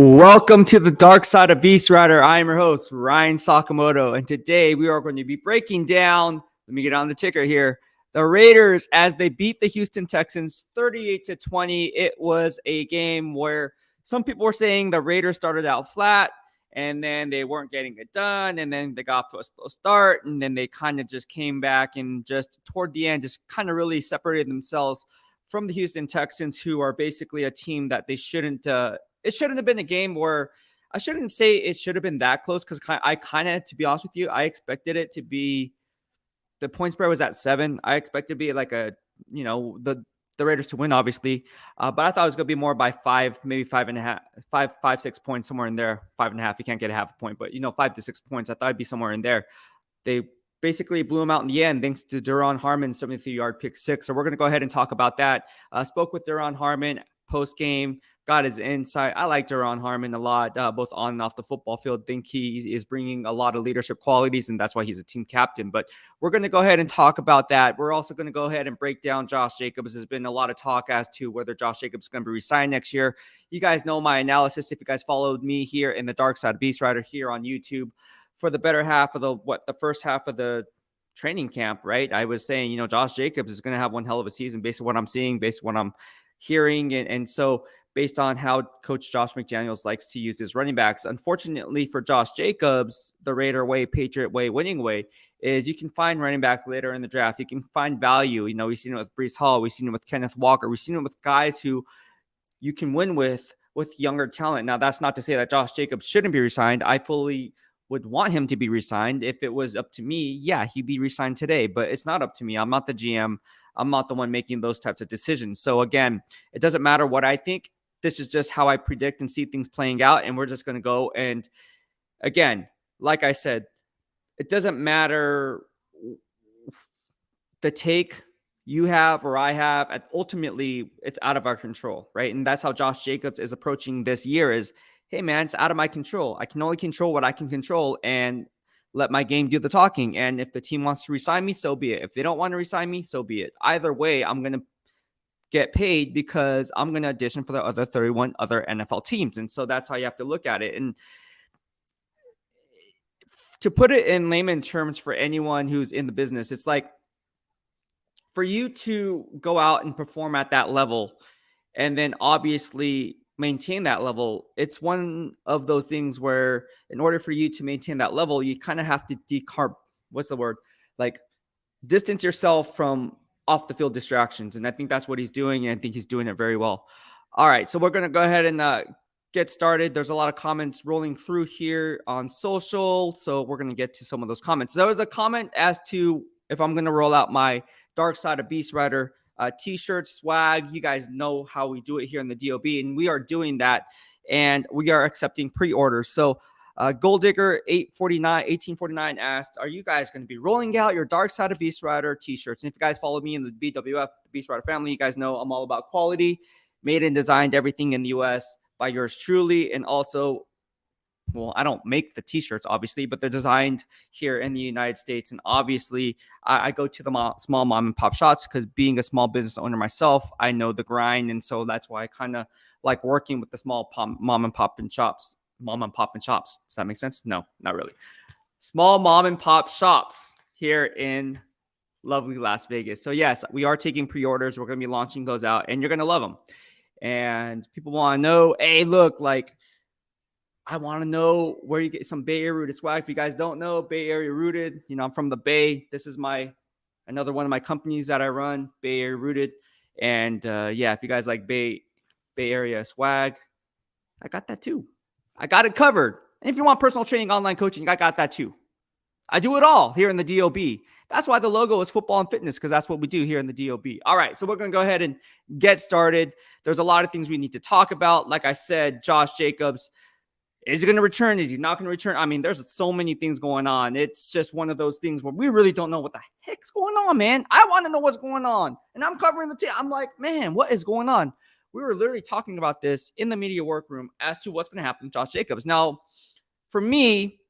Welcome to the dark side of BEASTwriter. I am your host, Ryan Sakamoto, and today we are going to be breaking down, let me get on the ticker here, the Raiders as they beat the Houston Texans 38-20. It was a game where some people were saying the Raiders started out flat, and then they weren't getting it done, and then they got off to a slow start, and then they kind of just came back and just toward the end just kind of really separated themselves from the Houston Texans, who are basically a team that they shouldn't it shouldn't have been a game where I shouldn't say it should have been that close, because I kind of, to be honest with you, I expected it to be, the point spread was at 7. I expected to be like the Raiders to win, obviously. But I thought it was going to be more by 5, maybe 5.5, 6 points, somewhere in there. 5.5, you can't get a half a point, but 5 to 6 points. I thought it'd be somewhere in there. They basically blew him out in the end, thanks to Duron Harmon's 73-yard pick 6. So we're going to go ahead and talk about that. Spoke with Duron Harmon post-game, got his insight. I like Duron Harmon a lot, both on and off the football field. Think he is bringing a lot of leadership qualities, and that's why he's a team captain. But we're going to go ahead and talk about that. We're also going to go ahead and break down Josh Jacobs. There's been a lot of talk as to whether Josh Jacobs is going to be re-signed next year. You guys know my analysis if you guys followed me here in the Dark Side of BEASTwriter here on YouTube for the better half of the first half of the training camp, right? I was saying, Josh Jacobs is going to have one hell of a season based on what I'm seeing, based on what I'm hearing. And so based on how Coach Josh McDaniels likes to use his running backs. Unfortunately for Josh Jacobs, the Raider way, Patriot way, winning way, is you can find running backs later in the draft. You can find value. We've seen it with Breece Hall. We've seen it with Kenneth Walker. We've seen it with guys who you can win with younger talent. Now, that's not to say that Josh Jacobs shouldn't be resigned. I fully would want him to be resigned. If it was up to me, yeah, he'd be resigned today, but it's not up to me. I'm not the GM. I'm not the one making those types of decisions. So again, it doesn't matter what I think. This is just how I predict and see things playing out. And we're just going to go. And again, like I said, it doesn't matter the take you have or I have. Ultimately, it's out of our control, right? And that's how Josh Jacobs is approaching this year is, hey, man, it's out of my control. I can only control what I can control and let my game do the talking. And if the team wants to re-sign me, so be it. If they don't want to re-sign me, so be it. Either way, I'm going to get paid because I'm going to audition for the other 31 other NFL teams. And so that's how you have to look at it. And to put it in layman terms for anyone who's in the business, it's like for you to go out and perform at that level and then obviously maintain that level, it's one of those things where in order for you to maintain that level, you kind of have to distance yourself from off the field distractions. And I think that's what he's doing. And I think he's doing it very well. All right. So we're going to go ahead and get started. There's a lot of comments rolling through here on social. So we're going to get to some of those comments. There was a comment as to if I'm going to roll out my Dark Side of BEASTwriter t-shirt swag. You guys know how we do it here in the DOB, and we are doing that. And we are accepting pre-orders. So Gold Digger 1849 asked, are you guys going to be rolling out your Dark Side of BEASTwriter t-shirts? And if you guys follow me in the BWF, the BEASTwriter family, you guys know I'm all about quality, made and designed everything in the US by yours truly. And also, well, I don't make the t-shirts, obviously, but they're designed here in the United States. And obviously, I go to the small mom and pop shops because being a small business owner myself, I know the grind. And so that's why I kind of like working with the small mom and pop and shops. Does that make sense? No, not really. Small mom and pop shops here in lovely Las Vegas. So yes, we are taking pre-orders. We're going to be launching those out and you're going to love them. And people want to know, hey, look, like I want to know where you get some Bay Area rooted swag. If you guys don't know, Bay Area rooted, I'm from the Bay. This is another one of my companies that I run, Bay Area rooted. And yeah, if you guys like Bay Area swag, I got that too. I got it covered. And if you want personal training, online coaching, I got that too. I do it all here in the DOB. That's why the logo is football and fitness, because that's what we do here in the DOB. All right, so we're going to go ahead and get started. There's a lot of things we need to talk about. Like I said, Josh Jacobs, is he going to return? Is he not going to return? I mean, there's so many things going on. It's just one of those things where we really don't know what the heck's going on, man. I want to know what's going on. And I'm covering the team. I'm like, man, what is going on? We were literally talking about this in the media workroom as to what's going to happen with Josh Jacobs. Now, for me,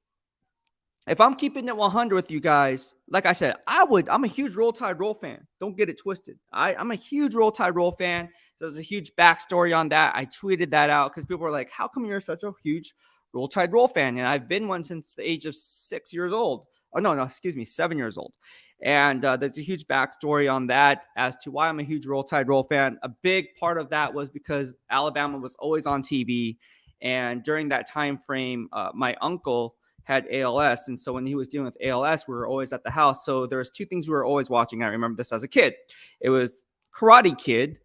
if I'm keeping it 100 with you guys, like I said, I'm a huge Roll Tide Roll fan. Don't get it twisted. I'm a huge Roll Tide Roll fan. There's a huge backstory on that. I tweeted that out because people were like, how come you're such a huge Roll Tide Roll fan? And I've been one since the age of 6 years old. Oh, no, excuse me, 7 years old. And there's a huge backstory on that as to why I'm a huge Roll Tide Roll fan. A big part of that was because Alabama was always on TV. And during that time frame, my uncle had ALS. And so when he was dealing with ALS, we were always at the house. So there's two things we were always watching. I remember this as a kid. It was Karate Kid,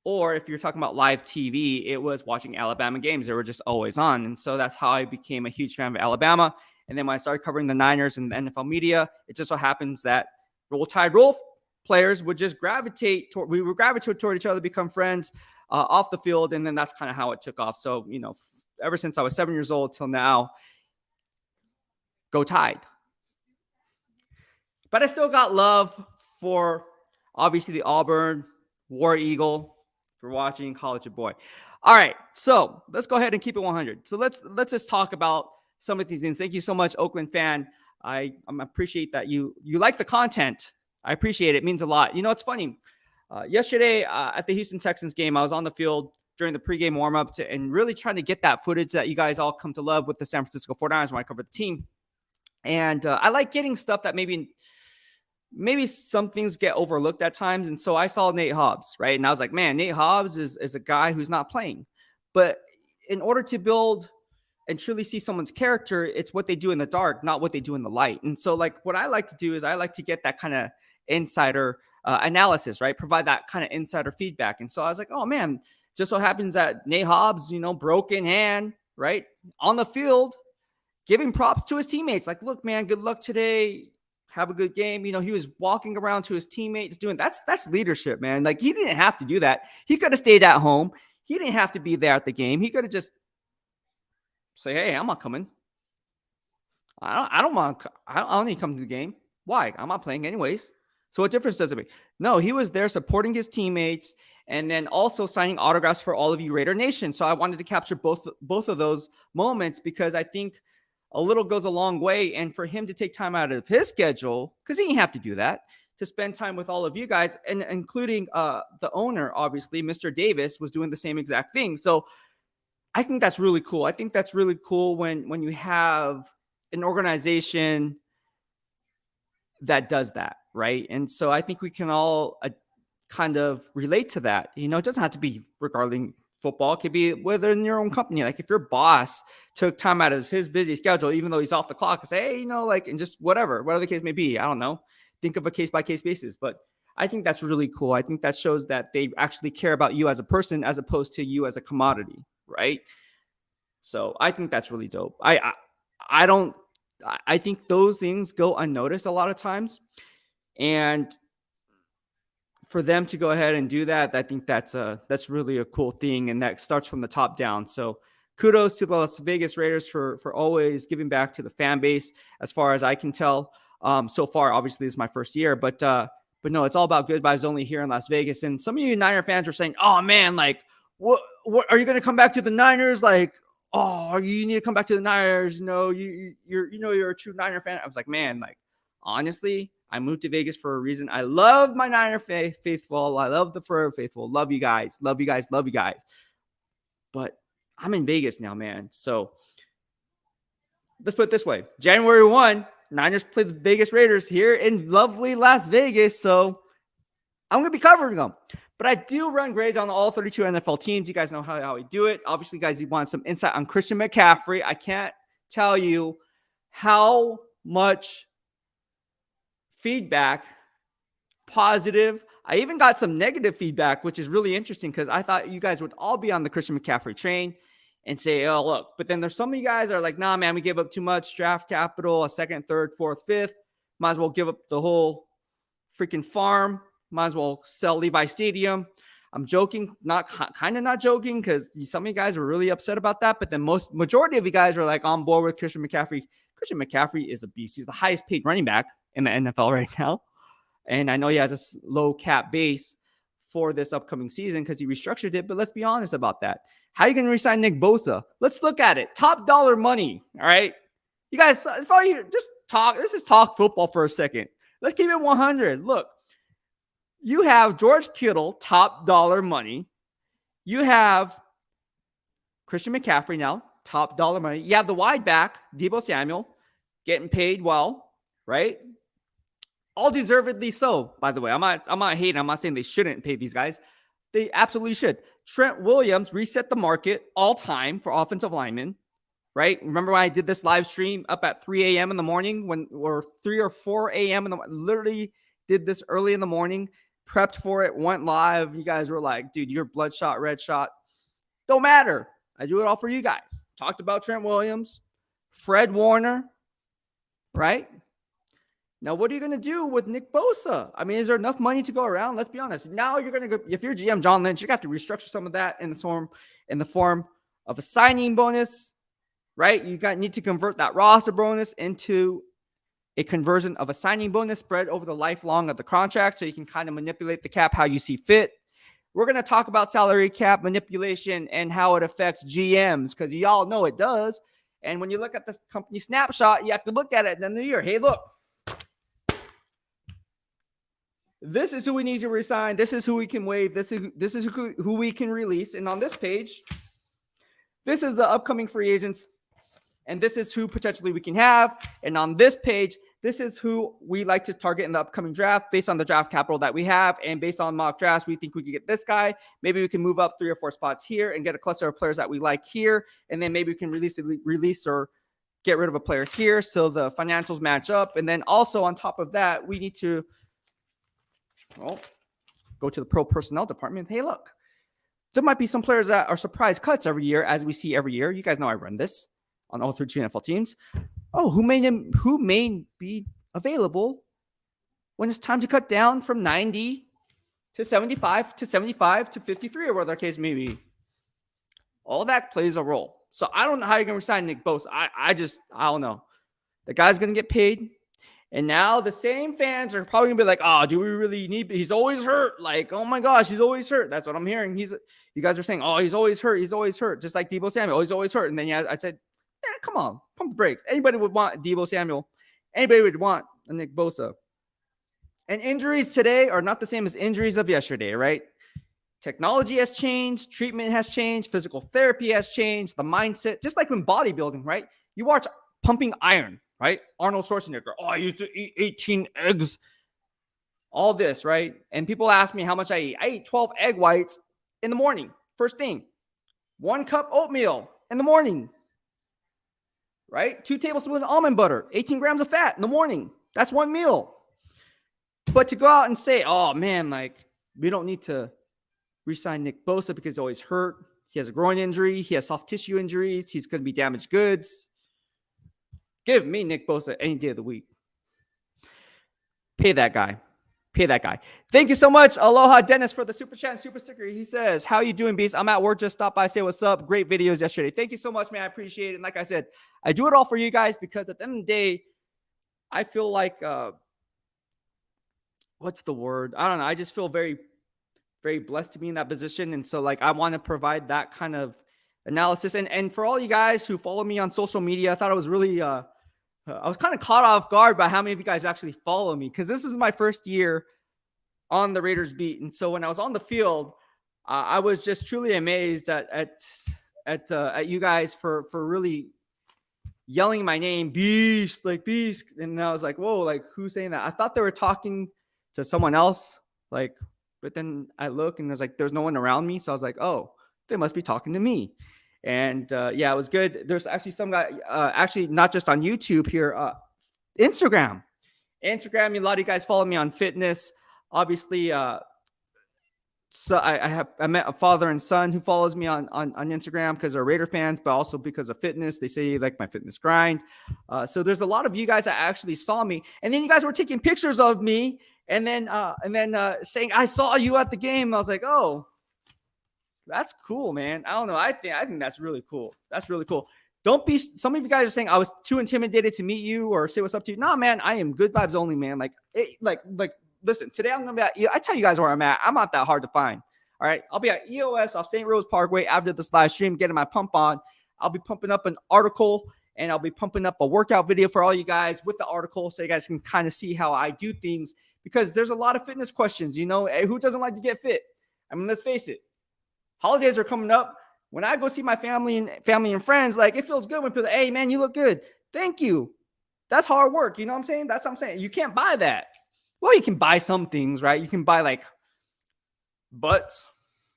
or if you're talking about live TV, it was watching Alabama games. They were just always on. And so that's how I became a huge fan of Alabama. And then when I started covering the Niners and the NFL media, it just so happens that Roll Tide Roll players would just gravitate toward, we would gravitate toward each other, become friends off the field. And then that's kind of how it took off. So, you know, ever since I was 7 years old till now, go Tide. But I still got love for obviously the Auburn War Eagle. For watching College Boy. All right, so let's go ahead and keep it 100. So let's just talk about some of these things. Thank you so much, Oakland fan. I appreciate that you like the content. I appreciate it. It means a lot. You know, it's funny. Yesterday at the Houston Texans game, I was on the field during the pregame warm-up and really trying to get that footage that you guys all come to love with the San Francisco 49ers when I cover the team. And I like getting stuff that maybe some things get overlooked at times. And so I saw Nate Hobbs, right? And I was like, man, Nate Hobbs is a guy who's not playing. But in order to build and truly see someone's character, it's what they do in the dark, not what they do in the light. And so like what I like to do is I like to get that kind of insider analysis, right? Provide that kind of insider feedback. And so I was like, oh man, just so happens that Nate Hobbs, you know, broken hand, right? On the field, giving props to his teammates. Like, look, man, good luck today. Have a good game. You know, he was walking around to his teammates doing that's leadership, man. Like, he didn't have to do that. He could have stayed at home. He didn't have to be there at the game. He could have just say, hey, I'm not coming. I don't need to come to the game. Why? I'm not playing anyways. So what difference does it make? No, he was there supporting his teammates and then also signing autographs for all of you Raider Nation. So I wanted to capture both of those moments because I think a little goes a long way. And for him to take time out of his schedule, because he didn't have to do that, to spend time with all of you guys, and including the owner, obviously, Mr. Davis, was doing the same exact thing. So I think that's really cool. I think that's really cool when you have an organization that does that, right? And so I think we can all kind of relate to that. You know, it doesn't have to be regarding football. It could be within your own company. Like if your boss took time out of his busy schedule, even though he's off the clock, and say, hey, you know, like, and just whatever the case may be. I don't know. Think of a case-by-case basis. But I think that's really cool. I think that shows that they actually care about you as a person as opposed to you as a commodity, right? So I think that's really dope. I think those things go unnoticed a lot of times. And for them to go ahead and do that, I think that's really a cool thing. And that starts from the top down. So kudos to the Las Vegas Raiders for always giving back to the fan base, as far as I can tell. So far, obviously, this is my first year, but no, it's all about good vibes only here in Las Vegas. And some of you Niner fans are saying, oh man, like, what are you going to come back to the Niners? Like, oh, you need to come back to the Niners. No, you're a true Niner fan. I was like, man, like, honestly, I moved to Vegas for a reason. I love my Niner faithful. I love the Forever faithful. Love you guys. Love you guys. Love you guys. But I'm in Vegas now, man. So let's put it this way. January 1, Niners play the Vegas Raiders here in lovely Las Vegas. So I'm going to be covering them. But I do run grades on all 32 NFL teams. You guys know how we do it. Obviously, guys, you want some insight on Christian McCaffrey. I can't tell you how much feedback, positive. I even got some negative feedback, which is really interesting because I thought you guys would all be on the Christian McCaffrey train and say, oh, look. But then there's some of you guys are like, nah, man, we gave up too much draft capital, a second, third, fourth, fifth. Might as well give up the whole freaking farm. Might as well sell Levi Stadium. I'm joking, not joking, because some of you guys were really upset about that. But then majority of you guys are like on board with Christian McCaffrey. Christian McCaffrey is a beast. He's the highest paid running back in the NFL right now. And I know he has a low cap base for this upcoming season because he restructured it. But let's be honest about that. How are you going to resign Nick Bosa? Let's look at it. Top dollar money. All right. You guys, it's probably just talk. Let's just talk football for a second. Let's keep it 100. Look, you have George Kittle, top dollar money. You have Christian McCaffrey now, top dollar money. You have the wide back, Deebo Samuel, getting paid well, right? All deservedly so, by the way. I'm not hating. I'm not saying they shouldn't pay these guys. They absolutely should. Trent Williams reset the market all time for offensive linemen, right? Remember when I did this live stream up at 3 a.m. in the morning or 3 or 4 a.m. literally did this early in the morning, prepped for it, went live. You guys were like, dude, you're bloodshot, red shot. Don't matter. I do it all for you guys. Talked about Trent Williams, Fred Warner, right? Now, what are you going to do with Nick Bosa? I mean, is there enough money to go around? Let's be honest. Now you're going to go, if you're GM John Lynch, you're going to have to restructure some of that in the form of a signing bonus, right? You need to convert that roster bonus into a conversion of a signing bonus spread over the lifelong of the contract so you can kind of manipulate the cap how you see fit. We're going to talk about salary cap manipulation and how it affects GMs because y'all know it does. And when you look at the company snapshot, you have to look at it at the end of the year. Hey, look. This is who we need to resign. This is who we can waive. This is who we can release. And on this page, this is the upcoming free agents. And this is who potentially we can have. And on this page, this is who we like to target in the upcoming draft based on the draft capital that we have. And based on mock drafts, we think we could get this guy. Maybe we can move up 3 or 4 spots here and get a cluster of players that we like here. And then maybe we can release or get rid of a player here so the financials match up. And then also on top of that, we need to go to the pro personnel department. Hey, look, there might be some players that are surprise cuts every year, as we see every year. You guys know I run this on all 13 NFL teams. Oh, who may be available when it's time to cut down from 90 to 75 to 75 to 53 or whatever the case may be. All that plays a role. So I don't know how you're going to resign Nick Bosa. I don't know. The guy's going to get paid. And now the same fans are probably going to be like, oh, do we really need – he's always hurt. Like, oh, my gosh, he's always hurt. That's what I'm hearing. You guys are saying, oh, he's always hurt. He's always hurt. Just like Deebo Samuel. Oh, he's always hurt. And then I said, come on. Pump the brakes. Anybody would want Deebo Samuel. Anybody would want a Nick Bosa. And injuries today are not the same as injuries of yesterday, right? Technology has changed. Treatment has changed. Physical therapy has changed. The mindset. Just like when bodybuilding, right? You watch Pumping Iron. Right? Arnold Schwarzenegger. Oh, I used to eat 18 eggs. All this, right? And people ask me how much I eat. I eat 12 egg whites in the morning. First thing. 1 cup oatmeal in the morning. Right? 2 tablespoons of almond butter. 18 grams of fat in the morning. That's 1 meal. But to go out and say, oh, man, like, we don't need to re-sign Nick Bosa because he's always hurt. He has a groin injury. He has soft tissue injuries. He's going to be damaged goods. Give me Nick Bosa any day of the week. Pay that guy. Pay that guy. Thank you so much, Aloha Dennis, for the super chat and super sticker. He says, how you doing, Beast? I'm at work. Just stop by, say what's up. Great videos yesterday. Thank you so much, man. I appreciate it. And like I said, I do it all for you guys because at the end of the day, I feel like, what's the word? I don't know. I just feel very, very blessed to be in that position. And so, like, I want to provide that kind of analysis. And for all you guys who follow me on social media, I thought it was really, I was kind of caught off guard by how many of you guys actually follow me because this is my first year on the Raiders beat. And so when I was on the field, I was just truly amazed at you guys for really yelling my name, Beast, like Beast. And I was like, whoa, like who's saying that? I thought they were talking to someone else, like, but then I look and there's like, there's no one around me. So I was like, oh, they must be talking to me. And yeah, it was good. There's actually some guy, actually not just on YouTube here, Instagram. A lot of you guys follow me on fitness. Obviously, so I met a father and son who follows me on Instagram because they're Raider fans, but also because of fitness. They say like my fitness grind. So there's a lot of you guys that actually saw me, and then you guys were taking pictures of me, and then saying I saw you at the game. I was like, oh. That's cool, man. I don't know. I think that's really cool. That's really cool. Don't be. Some of you guys are saying I was too intimidated to meet you or say what's up to you. Nah, man. I am good vibes only, man. Like, listen. Today I'm gonna be at. I tell you guys where I'm at. I'm not that hard to find. All right. I'll be at EOS off St. Rose Parkway after this live stream, getting my pump on. I'll be pumping up an article and I'll be pumping up a workout video for all you guys with the article so you guys can kind of see how I do things, because there's a lot of fitness questions. Who doesn't like to get fit? I mean, let's face it. Holidays are coming up. When I go see my family and friends, like, it feels good when people, hey, man, you look good. Thank you. That's hard work. You know what I'm saying? That's what I'm saying. You can't buy that. Well, you can buy some things, right? You can buy like butts.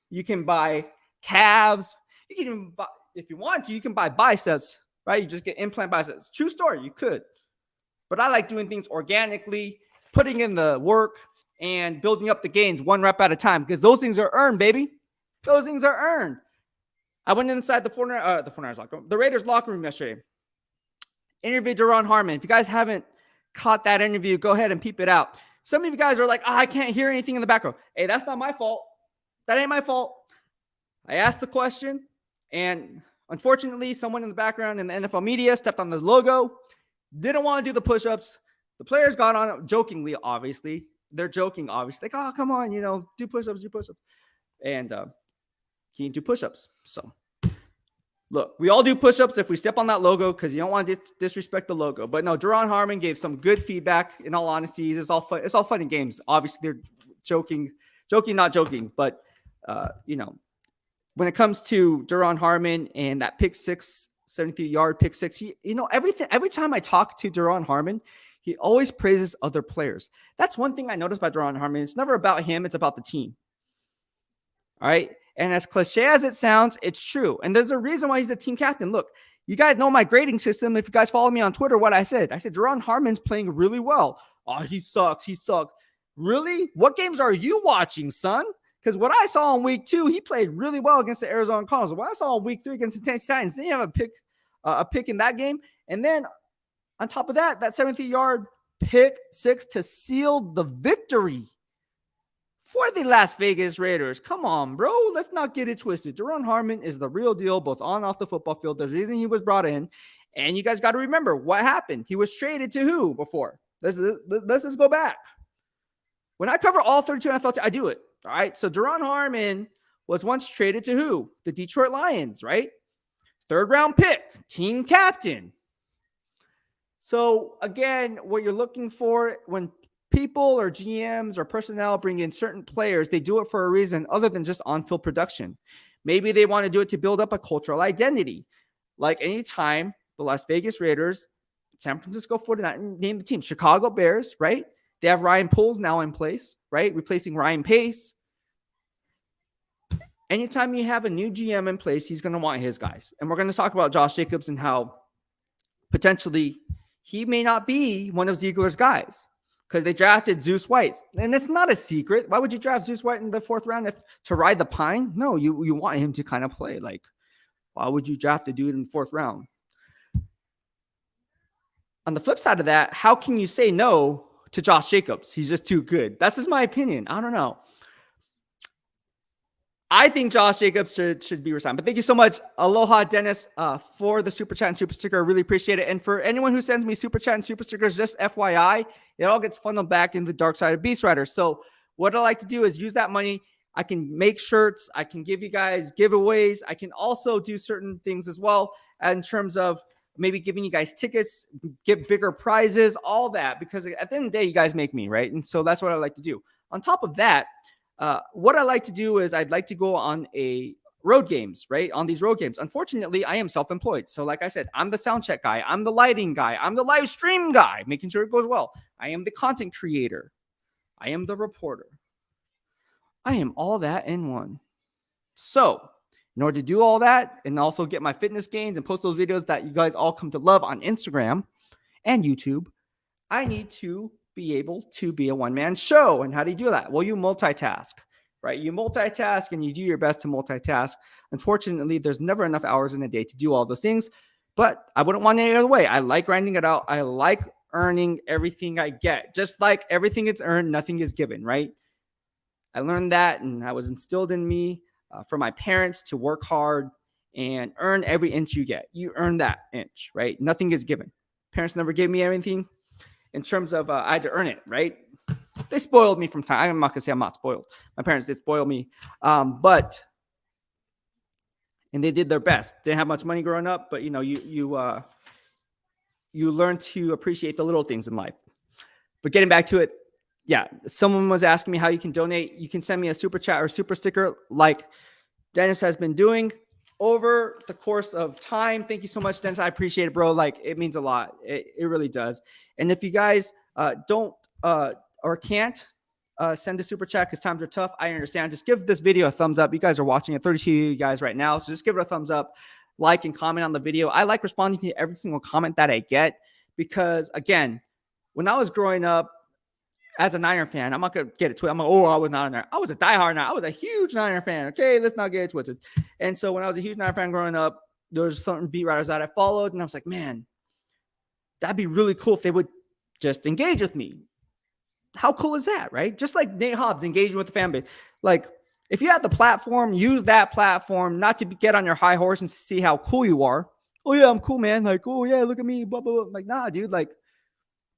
You can buy calves. You can even buy, if you want to, you can buy biceps, right? You just get implant biceps. True story. You could. But I like doing things organically, putting in the work and building up the gains one rep at a time, because those things are earned, baby. Those things are earned. I went inside the Raiders locker room yesterday. Interviewed Duron Harmon. If you guys haven't caught that interview, go ahead and peep it out. Some of you guys are like, I can't hear anything in the background. Hey, that's not my fault. That ain't my fault. I asked the question, and unfortunately, someone in the background in the NFL media stepped on the logo, didn't want to do the push-ups. The players got on it jokingly, obviously. They're joking, obviously. Like, oh, come on, do push-ups, And he didn't do push-ups. So, look, we all do push-ups if we step on that logo, because you don't want to disrespect the logo. But no, Duron Harmon gave some good feedback. In all honesty, it's all fun and games. Obviously, they're joking, not joking. But when it comes to Duron Harmon and that pick six, 73-yard pick six, every time I talk to Duron Harmon, he always praises other players. That's one thing I noticed by Duron Harmon. It's never about him. It's about the team. All right. And as cliche as it sounds, it's true. And there's a reason why he's the team captain. Look, you guys know my grading system. If you guys follow me on Twitter, what I said Duron Harmon's playing really well. Oh, he sucks. Really? What games are you watching, son? Because what I saw in week 2, he played really well against the Arizona Cardinals. What I saw in week 3 against the Tennessee Titans, didn't have a pick in that game. And then on top of that 73-yard pick six to seal the victory for the Las Vegas Raiders. Come on, bro. Let's not get it twisted. Duron Harmon is the real deal, both on and off the football field. There's a reason he was brought in. And you guys got to remember what happened. He was traded to who before? Let's just go back. When I cover all 32 NFL teams, I do it. All right. So Duron Harmon was once traded to who? The Detroit Lions, right? 3rd round pick, team captain. So again, what you're looking for when people or GMs or personnel bring in certain players, they do it for a reason other than just on-field production. Maybe they want to do it to build up a cultural identity. Like anytime the Las Vegas Raiders, San Francisco 49ers, name the team, Chicago Bears, right? They have Ryan Poles now in place, right? Replacing Ryan Pace. Anytime you have a new GM in place, he's going to want his guys. And we're going to talk about Josh Jacobs and how potentially he may not be one of Ziegler's guys because they drafted Zeus White. And it's not a secret. Why would you draft Zeus White in the 4th round to ride the pine? No, you want him to kind of play. Like, why would you draft a dude in the 4th round? On the flip side of that, how can you say no to Josh Jacobs? He's just too good. That's just my opinion. I don't know. I think Josh Jacobs should be resigned. But thank you so much, Aloha Dennis, for the Super Chat and Super Sticker. I really appreciate it. And for anyone who sends me Super Chat and Super Stickers, just FYI, it all gets funneled back into the dark side of BEASTwriter. So what I like to do is use that money. I can make shirts. I can give you guys giveaways. I can also do certain things as well in terms of maybe giving you guys tickets, get bigger prizes, all that. Because at the end of the day, you guys make me, right? And so that's what I like to do. On top of that, what I like to do is I'd like to go on a road games, right? On these road games. Unfortunately, I am self-employed. So like I said, I'm the sound check guy. I'm the lighting guy. I'm the live stream guy, making sure it goes well. I am the content creator. I am the reporter. I am all that in one. So in order to do all that and also get my fitness gains and post those videos that you guys all come to love on Instagram and YouTube, I need to be able to be a one-man show. And how do you do that? Well, you multitask, right? You multitask and you do your best to multitask. Unfortunately, there's never enough hours in a day to do all those things, but I wouldn't want it any other way. I like grinding it out. I like earning everything I get. Just like everything is earned, nothing is given, right? I learned that, and that was instilled in me from my parents to work hard and earn every inch you get. You earn that inch, right? Nothing is given. Parents never gave me anything. In terms of I had to earn it, right? They spoiled me from time. I'm not going to say I'm not spoiled. My parents did spoil me. And they did their best. Didn't have much money growing up, but, you you learn to appreciate the little things in life. But getting back to it, yeah, someone was asking me how you can donate. You can send me a super chat or super sticker like Dennis has been doing over the course of time. Thank you so much, Dennis. I appreciate it, bro. Like, it means a lot. It really does. And if you guys don't or can't send a super chat because times are tough, I understand. Just give this video a thumbs up. You guys are watching it, 32 of you guys right now. So just give it a thumbs up, like, and comment on the video. I like responding to every single comment that I get because, again, when I was growing up, as a Niner fan, I'm not going to get it twisted. I'm like, oh, I was not a Niner. I was a diehard Niner. I was a huge Niner fan. Okay, let's not get it twisted. And so when I was a huge Niner fan growing up, there was certain beat writers that I followed, and I was like, man, that'd be really cool if they would just engage with me. How cool is that, right? Just like Nate Hobbs engaging with the fan base. Like, if you have the platform, use that platform, not to get on your high horse and see how cool you are. Oh, yeah, I'm cool, man. Like, oh, yeah, look at me, blah, blah, blah. Like, nah, dude. Like,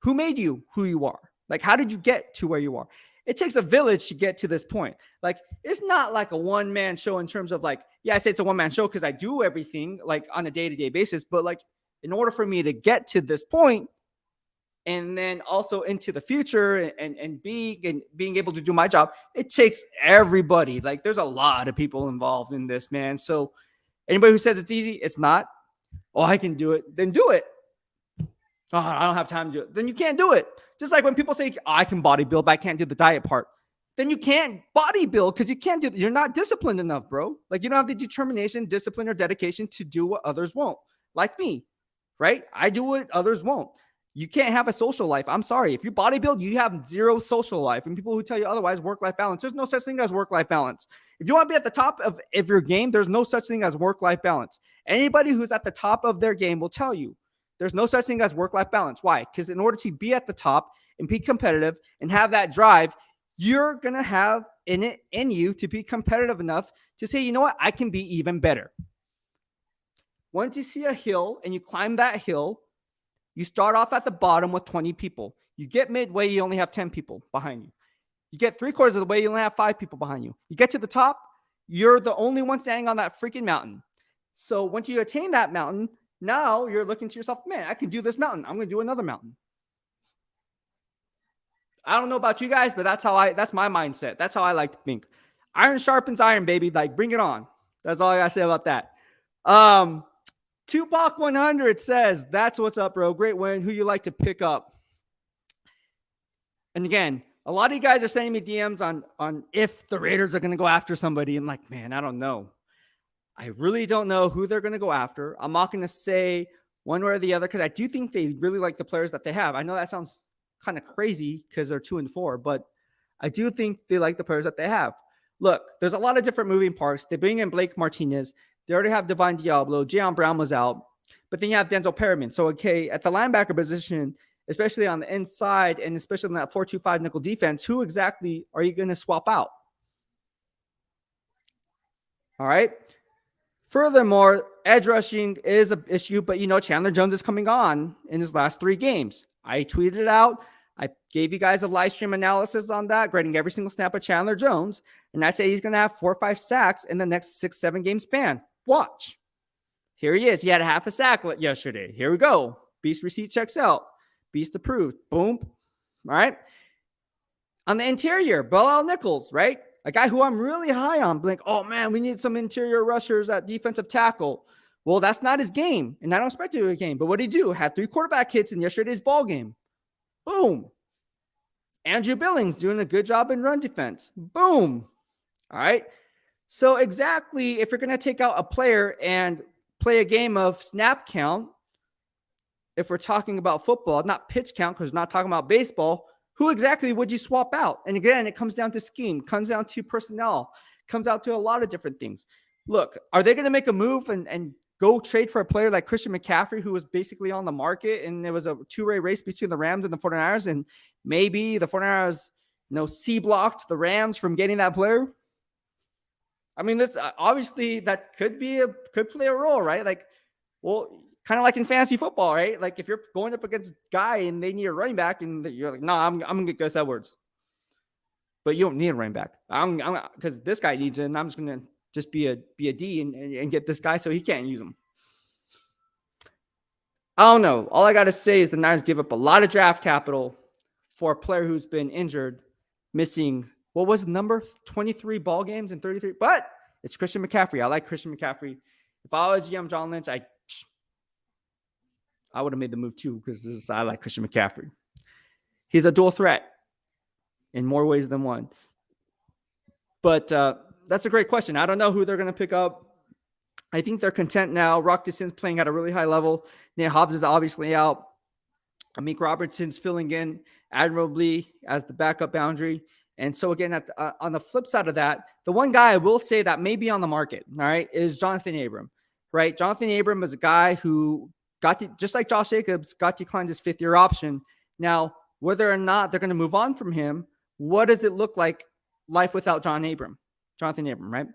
who made you who you are? Like, how did you get to where you are? It takes a village to get to this point. Like, it's not like a one-man show in terms of like, yeah, I say it's a one-man show because I do everything like on a day-to-day basis. But like, in order for me to get to this point and then also into the future and being able to do my job, it takes everybody. Like, there's a lot of people involved in this, man. So anybody who says it's easy, it's not. Oh, I can do it. Then do it. Oh, I don't have time to do it. Then you can't do it. Just like when people say, oh, I can bodybuild, but I can't do the diet part. Then you can't bodybuild because you can't do it. You're not disciplined enough, bro. Like, you don't have the determination, discipline, or dedication to do what others won't. Like me, right? I do what others won't. You can't have a social life. I'm sorry. If you bodybuild, you have zero social life. And people who tell you otherwise, work-life balance. There's no such thing as work-life balance. If you want to be at the top of your game, there's no such thing as work-life balance. Anybody who's at the top of their game will tell you there's no such thing as work-life balance. Why? Because in order to be at the top and be competitive and have that drive, you're going to have in you to be competitive enough to say, you know what? I can be even better. Once you see a hill and you climb that hill, you start off at the bottom with 20 people. You get midway, you only have 10 people behind you. You get 3/4 of the way, you only have 5 people behind you. You get to the top, you're the only one standing on that freaking mountain. So once you attain that mountain, now you're looking to yourself, man, I can do this mountain. I'm going to do another mountain. I don't know about you guys, but that's my mindset. That's how I like to think. Iron sharpens iron, baby. Like, bring it on. That's all I got to say about that. Tupac 100 says, that's what's up, bro. Great win. Who you like to pick up? And again, a lot of you guys are sending me DMs on if the Raiders are going to go after somebody. And like, man, I don't know. I really don't know who they're going to go after. I'm not going to say one way or the other because I do think they really like the players that they have. I know that sounds kind of crazy because they're 2-4, but I do think they like the players that they have. Look, there's a lot of different moving parts. They bring in Blake Martinez. They already have Divine Diablo. Jayon Brown was out. But then you have Denzel Perryman. So, okay, at the linebacker position, especially on the inside and especially in that 4-2-5 nickel defense, who exactly are you going to swap out? All right. Furthermore, edge rushing is an issue, but Chandler Jones is coming on in his last 3 games. I tweeted it out. I gave you guys a live stream analysis on that, grading every single snap of Chandler Jones. And I say he's going to have 4 or 5 sacks in the next 6-7 game span. Watch. Here he is. He had a half a sack yesterday. Here we go. Beast receipt checks out. Beast approved. Boom. All right. On the interior, Bilal Nichols, right? A guy who I'm really high on. Like, oh, man, we need some interior rushers at defensive tackle. Well, that's not his game, and I don't expect it to be a game. But what did he do? Had 3 quarterback hits in yesterday's ball game. Boom. Andrew Billings doing a good job in run defense. Boom. All right. So exactly, if you're going to take out a player and play a game of snap count, if we're talking about football, not pitch count because we're not talking about baseball, who exactly would you swap out? And again, it comes down to scheme, comes down to personnel, comes out to a lot of different things. Look, are they going to make a move and go trade for a player like Christian McCaffrey, who was basically on the market, and there was a 2-way race between the Rams and the 49ers, and maybe the 49ers, C-blocked the Rams from getting that player? I mean, this obviously that could play a role, right? Like, well, kind of like in fantasy football, right? Like if you're going up against a guy and they need a running back, and you're like, no, I'm gonna get Gus Edwards, but you don't need a running back. I'm because this guy needs it, and I'm just gonna be a D and get this guy so he can't use him. I don't know. All I got to say is the Niners give up a lot of draft capital for a player who's been injured, missing, what was the number? 23 ball games and 33. But it's Christian McCaffrey. I like Christian McCaffrey. If I was GM John Lynch, I would have made the move too because I like Christian McCaffrey. He's a dual threat in more ways than one. But that's a great question. I don't know who they're going to pick up. I think they're content now. Rock Ya-Sin's playing at a really high level. Nate Hobbs is obviously out. Amik Robertson's filling in admirably as the backup boundary. And so again, on the flip side of that, the one guy I will say that may be on the market, all right, is Jonathan Abram, right? Jonathan Abram is a guy who just like Josh Jacobs, got declined his fifth-year option. Now, whether or not they're going to move on from him, what does it look like life without Jonathan Abram, right?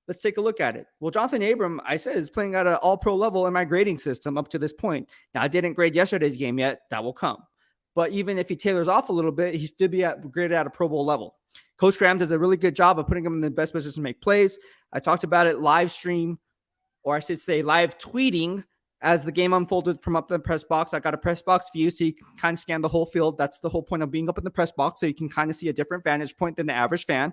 Let's take a look at it. Well, Jonathan Abram, I said, is playing at an all-pro level in my grading system up to this point. Now, I didn't grade yesterday's game yet. That will come. But even if he tailors off a little bit, he still be graded at a Pro Bowl level. Coach Graham does a really good job of putting him in the best position to make plays. I talked about it live stream, or I should say live tweeting, as the game unfolded from up in the press box. I got a press box view so you can kind of scan the whole field. That's the whole point of being up in the press box, so you can kind of see a different vantage point than the average fan.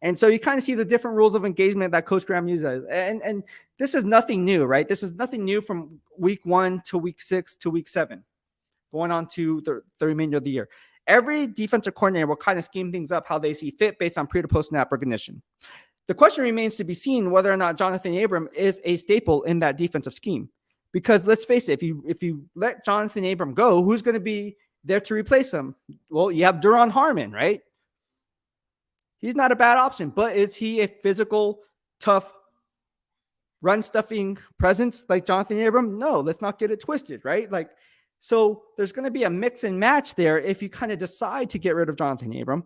And so you kind of see the different rules of engagement that Coach Graham uses. And this is nothing new, right? This is nothing new from week 1 to week 6 to week 7, going on to the remainder of the year. Every defensive coordinator will kind of scheme things up how they see fit based on pre to post snap recognition. The question remains to be seen whether or not Jonathan Abram is a staple in that defensive scheme. Because let's face it, if you let Jonathan Abram go, who's going to be there to replace him? Well, you have Duron Harmon, right? He's not a bad option, but is he a physical, tough, run-stuffing presence like Jonathan Abram? No, let's not get it twisted, right? So there's going to be a mix and match there if you kind of decide to get rid of Jonathan Abram,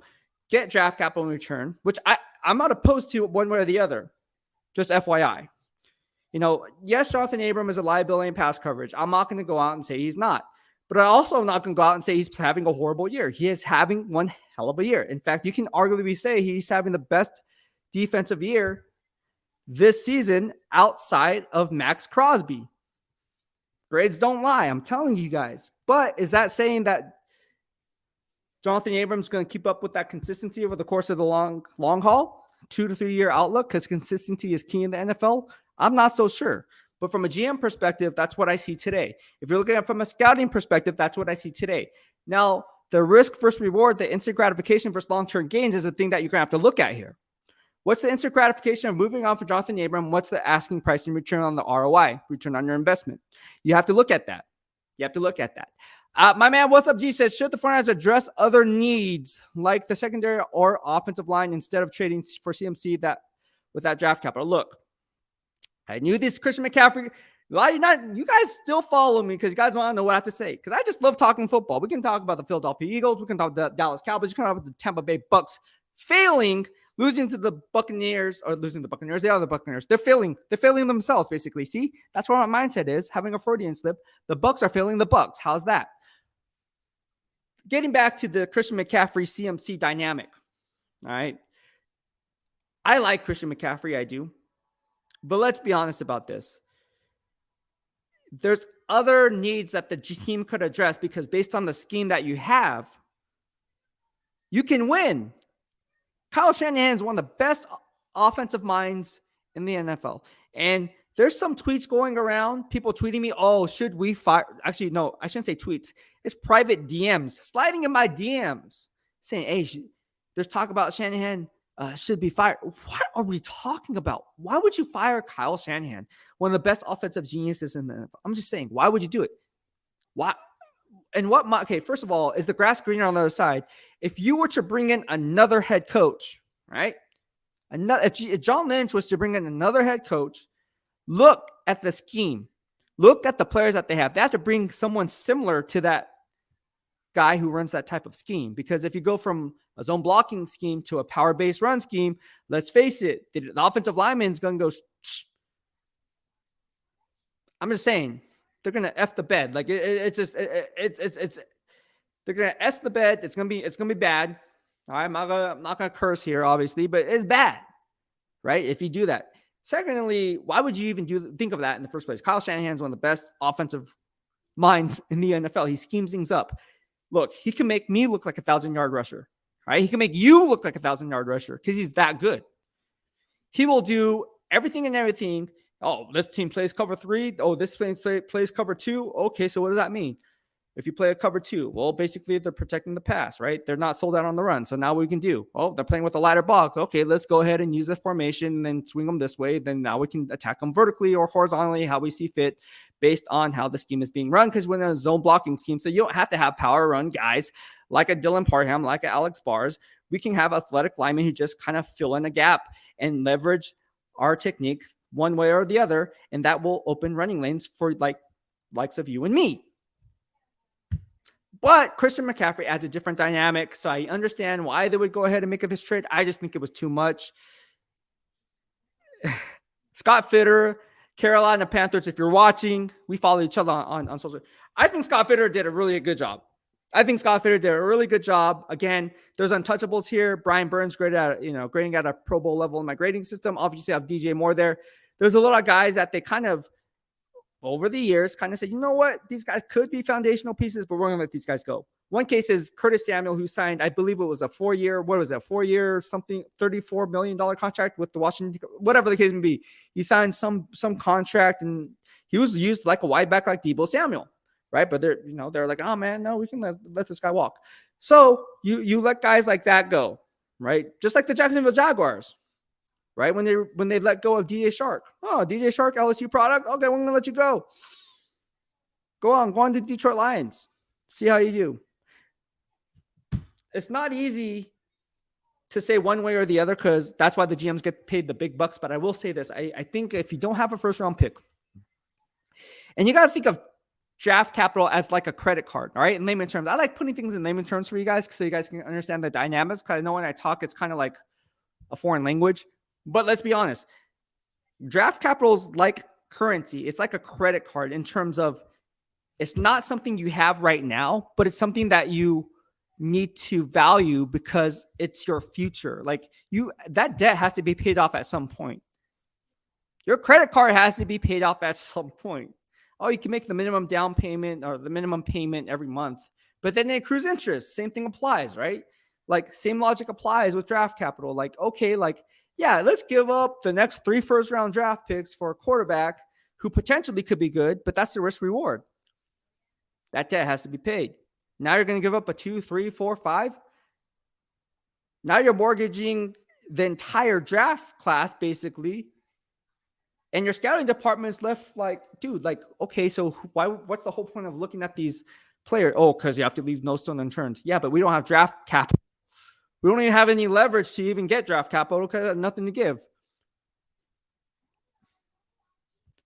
get draft capital in return, which I'm not opposed to one way or the other, just FYI. Yes, Jonathan Abram is a liability in pass coverage. I'm not going to go out and say he's not. But I also am not going to go out and say he's having a horrible year. He is having one hell of a year. In fact, you can arguably say he's having the best defensive year this season outside of Max Crosby. Grades don't lie. I'm telling you guys. But is that saying that Jonathan Abram's going to keep up with that consistency over the course of the long haul, 2 to 3 year outlook? Because consistency is key in the NFL. I'm not so sure. But from a GM perspective, that's what I see today. If you're looking at it from a scouting perspective, that's what I see today. Now, the risk versus reward, the instant gratification versus long-term gains is the thing that you're going to have to look at here. What's the instant gratification of moving on for Jonathan Abram? What's the asking price in return on the ROI, return on your investment? You have to look at that. My man, What's Up G says, should the 49ers address other needs like the secondary or offensive line instead of trading for CMC with that draft capital? Look, I knew this Christian McCaffrey. Why you guys still follow me because you guys want to know what I have to say? Because I just love talking football. We can talk about the Philadelphia Eagles. We can talk about the Dallas Cowboys. We can talk about the Tampa Bay Bucks losing to the Buccaneers, or losing to the Buccaneers. They are the Buccaneers. They're failing themselves, basically. See, that's where my mindset is, having a Freudian slip. The Bucks are failing the Bucks. How's that? Getting back to the Christian McCaffrey CMC dynamic. All right. I like Christian McCaffrey. I do. But let's be honest about this. There's other needs that the team could address because based on the scheme that you have, you can win. Kyle Shanahan is one of the best offensive minds in the NFL. And there's some tweets going around, people tweeting me, oh, should we fire? Actually, no, I shouldn't say tweets. It's private DMs, sliding in my DMs, saying, hey, there's talk about Shanahan should be fired. What are we talking about? Why would you fire Kyle Shanahan, one of the best offensive geniuses in the NFL? I'm just saying, why would you do it? Why? And okay, first of all, is the grass greener on the other side? If you were to bring in another head coach, right? If John Lynch was to bring in another head coach, look at the scheme. Look at the players that they have. They have to bring someone similar to that guy who runs that type of scheme. Because if you go from a zone blocking scheme to a power-based run scheme, let's face it, the offensive lineman is going to go. I'm just saying, they're going to F the bed. Like they're going to S the bed. It's going to be bad. All right, I'm not going to curse here, obviously, but it's bad, right? If you do that. Secondly, why would you even think of that in the first place? Kyle Shanahan's one of the best offensive minds in the NFL. He schemes things up. Look, he can make me look like a 1,000-yard rusher. Right? He can make you look like a 1,000-yard rusher because he's that good. He will do everything and everything. Oh, this team plays cover 3. Oh, this team plays cover 2. Okay, so what does that mean? If you play a cover 2, well, basically they're protecting the pass, right? They're not sold out on the run. So now what we can do? Oh, they're playing with a ladder box. Okay, let's go ahead and use this formation and then swing them this way. Then now we can attack them vertically or horizontally, how we see fit, based on how the scheme is being run. Because we're in a zone blocking scheme, so you don't have to have power run guys like a Dylan Parham, like a Alex Bars. We can have athletic linemen who just kind of fill in a gap and leverage our technique one way or the other, and that will open running lanes for likes of you and me. But Christian McCaffrey adds a different dynamic, so I understand why they would go ahead and make this trade. I just think it was too much. Scott Fitter, Carolina Panthers, if you're watching, we follow each other on social. I think Scott Fitter did a really good job. Again, there's untouchables here. Brian Burns grading at a Pro Bowl level in my grading system. Obviously, I have DJ Moore there. There's a lot of guys that they kind of, over the years, kind of said, you know what? These guys could be foundational pieces, but we're going to let these guys go. One case is Curtis Samuel, who signed, I believe it was a 4-year, something, $34 million contract with the Washington, whatever the case may be. He signed some contract, and he was used like a wide back like Deebo Samuel, right? But they're like, oh man, no, we can let this guy walk. So you let guys like that go, right? Just like the Jacksonville Jaguars. Right? When they let go of DJ Shark. Oh, DJ Shark, LSU product. Okay, we're going to let you go. Go on to Detroit Lions. See how you do. It's not easy to say one way or the other because that's why the GMs get paid the big bucks. But I will say this. I think if you don't have a first-round pick, and you got to think of draft capital as like a credit card, all right? In layman terms. I like putting things in layman terms for you guys so you guys can understand the dynamics because I know when I talk, it's kind of like a foreign language. But let's be honest, draft capital is like currency. It's like a credit card in terms of it's not something you have right now, but it's something that you need to value because it's your future. That debt has to be paid off at some point. Your credit card has to be paid off at some point. Oh, you can make the minimum down payment or the minimum payment every month, but then it accrues interest. Same thing applies, right? Same logic applies with draft capital. Yeah, let's give up the next 3 first-round draft picks for a quarterback who potentially could be good, but that's the risk reward. That debt has to be paid. Now you're going to give up a 2, 3, 4, 5. Now you're mortgaging the entire draft class, basically. And your scouting department is left okay, so what's the whole point of looking at these players? Oh, because you have to leave no stone unturned. Yeah, but we don't have draft capital. We don't even have any leverage to even get draft capital because I have nothing to give.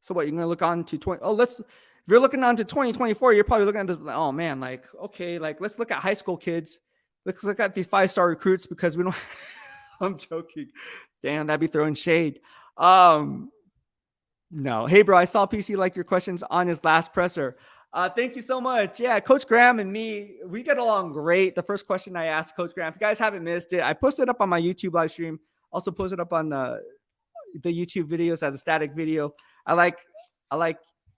So what, you're going to look on to if you're looking on to 2024, you're probably looking at this, oh man, let's look at high school kids. Let's look at these 5-star recruits because we don't, I'm joking. Damn, that'd be throwing shade. No. Hey bro, I saw PC like your questions on his last presser. Thank you so much. Yeah, Coach Graham and me, we get along great. The first question I asked Coach Graham, if you guys haven't missed it, I posted up on my YouTube live stream. Also posted up on the YouTube videos as a static video. I like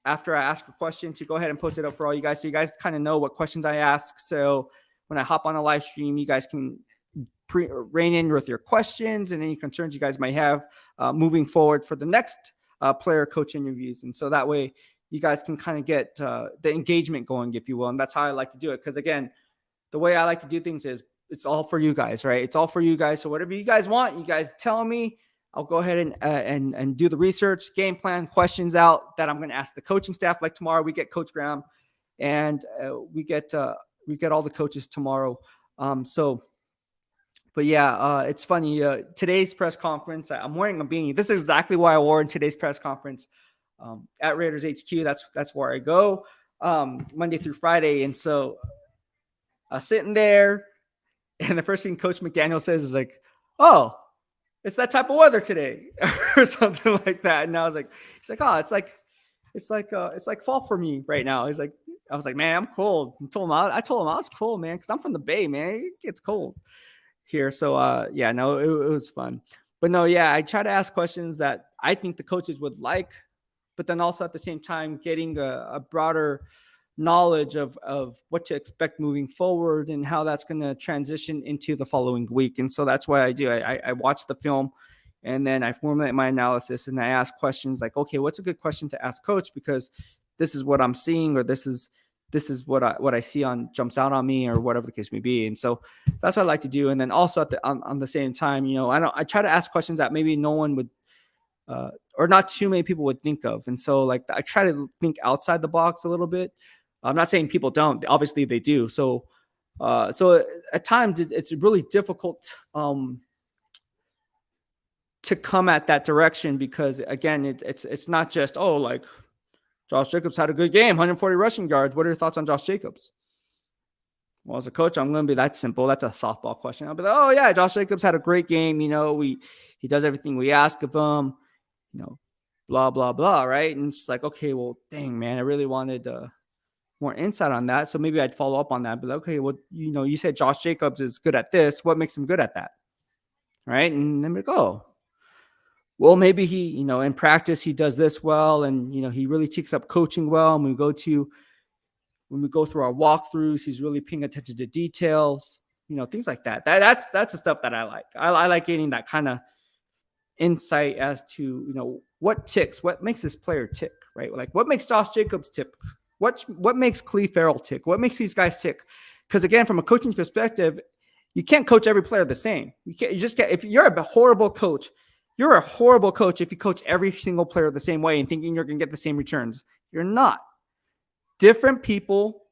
after I ask a question to go ahead and post it up for all you guys so you guys kind of know what questions I ask. So when I hop on a live stream, you guys can rein in with your questions and any concerns you guys might have moving forward for the next player coach interviews. And so that way, you guys can kind of get the engagement going, if you will. And that's how I like to do it. Because again, the way I like to do things is it's all for you guys, right? It's all for you guys. So whatever you guys want, you guys tell me. I'll go ahead and do the research, game plan, questions out that I'm going to ask the coaching staff. Like tomorrow, we get Coach Graham, and we get all the coaches tomorrow. But yeah, it's funny. Today's press conference, I'm wearing a beanie. This is exactly what I wore in today's press conference. At Raiders HQ, that's where I go Monday through Friday. And so sitting there, and the first thing Coach McDaniel says is like, oh, it's that type of weather today or something like that. And I was like, he's like, oh, it's like fall for me right now. He's like, I was like, man, I'm cold. I told him I was cold, man, because I'm from the Bay, man. It gets cold here. So yeah, no, it was fun. But no, yeah, I try to ask questions that I think the coaches would like, but then also at the same time getting a broader knowledge of what to expect moving forward and how that's going to transition into the following week. And so that's what I do. I watch the film and then I formulate my analysis and I ask questions like, okay, what's a good question to ask coach? Because this is what I'm seeing, or this is what I see on jumps out on me, or whatever the case may be. And so that's what I like to do. And then also on the same time, I try to ask questions that maybe no one would, or not too many people would think of. And so like I try to think outside the box a little bit. I'm not saying people don't, obviously they do. So at times it's really difficult to come at that direction, because again, it's not just, oh, like Josh Jacobs had a good game, 140 rushing yards. What are your thoughts on Josh Jacobs? Well, as a coach, I'm going to be that simple. That's a softball question. I'll be like, oh yeah, Josh Jacobs had a great game. He does everything we ask of him, blah, blah, blah. Right. And it's like, okay, well, dang, man, I really wanted more insight on that. So maybe I'd follow up on that. But okay, well, you said Josh Jacobs is good at this. What makes him good at that? Right. And then we go, well, maybe he, in practice, he does this well. And, he really takes up coaching well. And when we go through our walkthroughs, he's really paying attention to details, things like that. That's the stuff that I like. I like getting that kind of insight as to, what makes this player tick, right? Like what makes Josh Jacobs tick? What makes Cleve Farrell tick? What makes these guys tick? Because again, from a coaching perspective, you can't coach every player the same. You just can't. If you're a horrible coach, you're a horrible coach if you coach every single player the same way and thinking you're going to get the same returns. You're not. Different people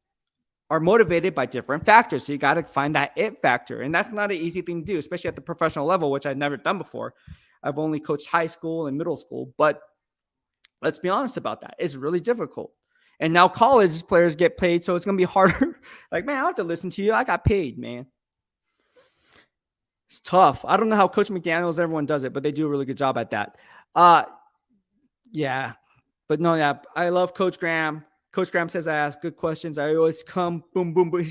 are motivated by different factors. So you got to find that it factor. And that's not an easy thing to do, especially at the professional level, which I've never done before. I've only coached high school and middle school, but let's be honest about that. It's really difficult. And now college players get paid, so it's going to be harder. Like, man, I have to listen to you. I got paid, man. It's tough. I don't know how Coach McDaniels, everyone does it, but they do a really good job at that. Yeah. But no, yeah, I love Coach Graham. Coach Graham says I ask good questions. I always come boom, boom, boom.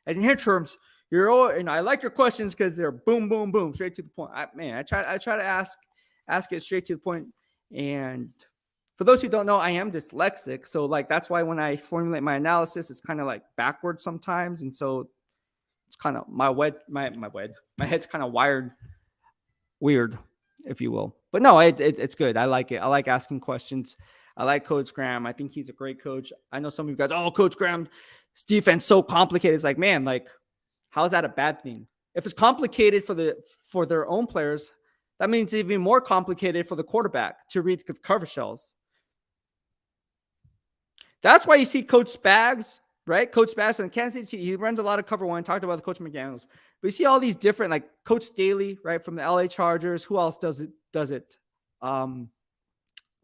And in his terms, and I like your questions because they're boom, boom, boom, straight to the point. I try to ask it straight to the point. And for those who don't know, I am dyslexic. So like, that's why when I formulate my analysis, it's kind of like backwards sometimes. And so it's kind of my head's kind of wired weird, if you will. But no, it's good. I like it. I like asking questions. I like Coach Graham. I think he's a great coach. I know some of you guys, oh, Coach Graham's defense so complicated. It's like, man, like, how is that a bad thing? If it's complicated for their own players, that means it's even more complicated for the quarterback to read the cover shells. That's why you see Coach Spags, right? Coach Spags in Kansas City, he runs a lot of cover one. Talked about the Coach McDaniels. But you see all these different, like Coach Staley, right, from the LA Chargers. Who else does it?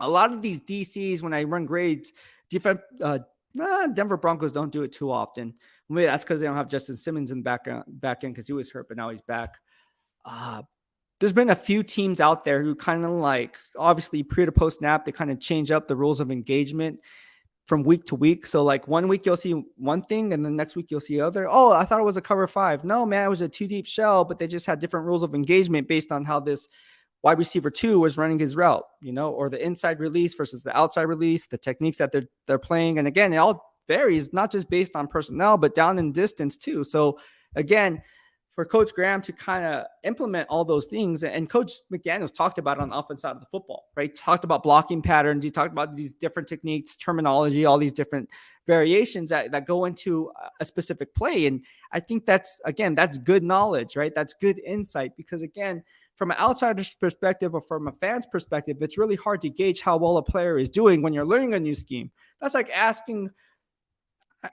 A lot of these DCs, when I run grades, Denver Broncos don't do it too often. Maybe that's because they don't have Justin Simmons in back end because he was hurt, but now he's back. There's been a few teams out there who kind of like, obviously pre to post snap, they kind of change up the rules of engagement from week to week. So like one week you'll see one thing and the next week you'll see other. Oh, I thought it was a cover 5. No, man, it was a 2 deep shell, but they just had different rules of engagement based on how this wide receiver 2 was running his route, or the inside release versus the outside release, the techniques that they're playing. And again, it all varies, not just based on personnel, but down in distance too. So again, for Coach Graham to kind of implement all those things, and Coach McDaniels talked about it on the offense side of the football, right? Talked about blocking patterns. He talked about these different techniques, terminology, all these different variations that go into a specific play. And I think that's good knowledge, right? That's good insight, because again, from an outsider's perspective or from a fan's perspective, it's really hard to gauge how well a player is doing when you're learning a new scheme. That's like asking,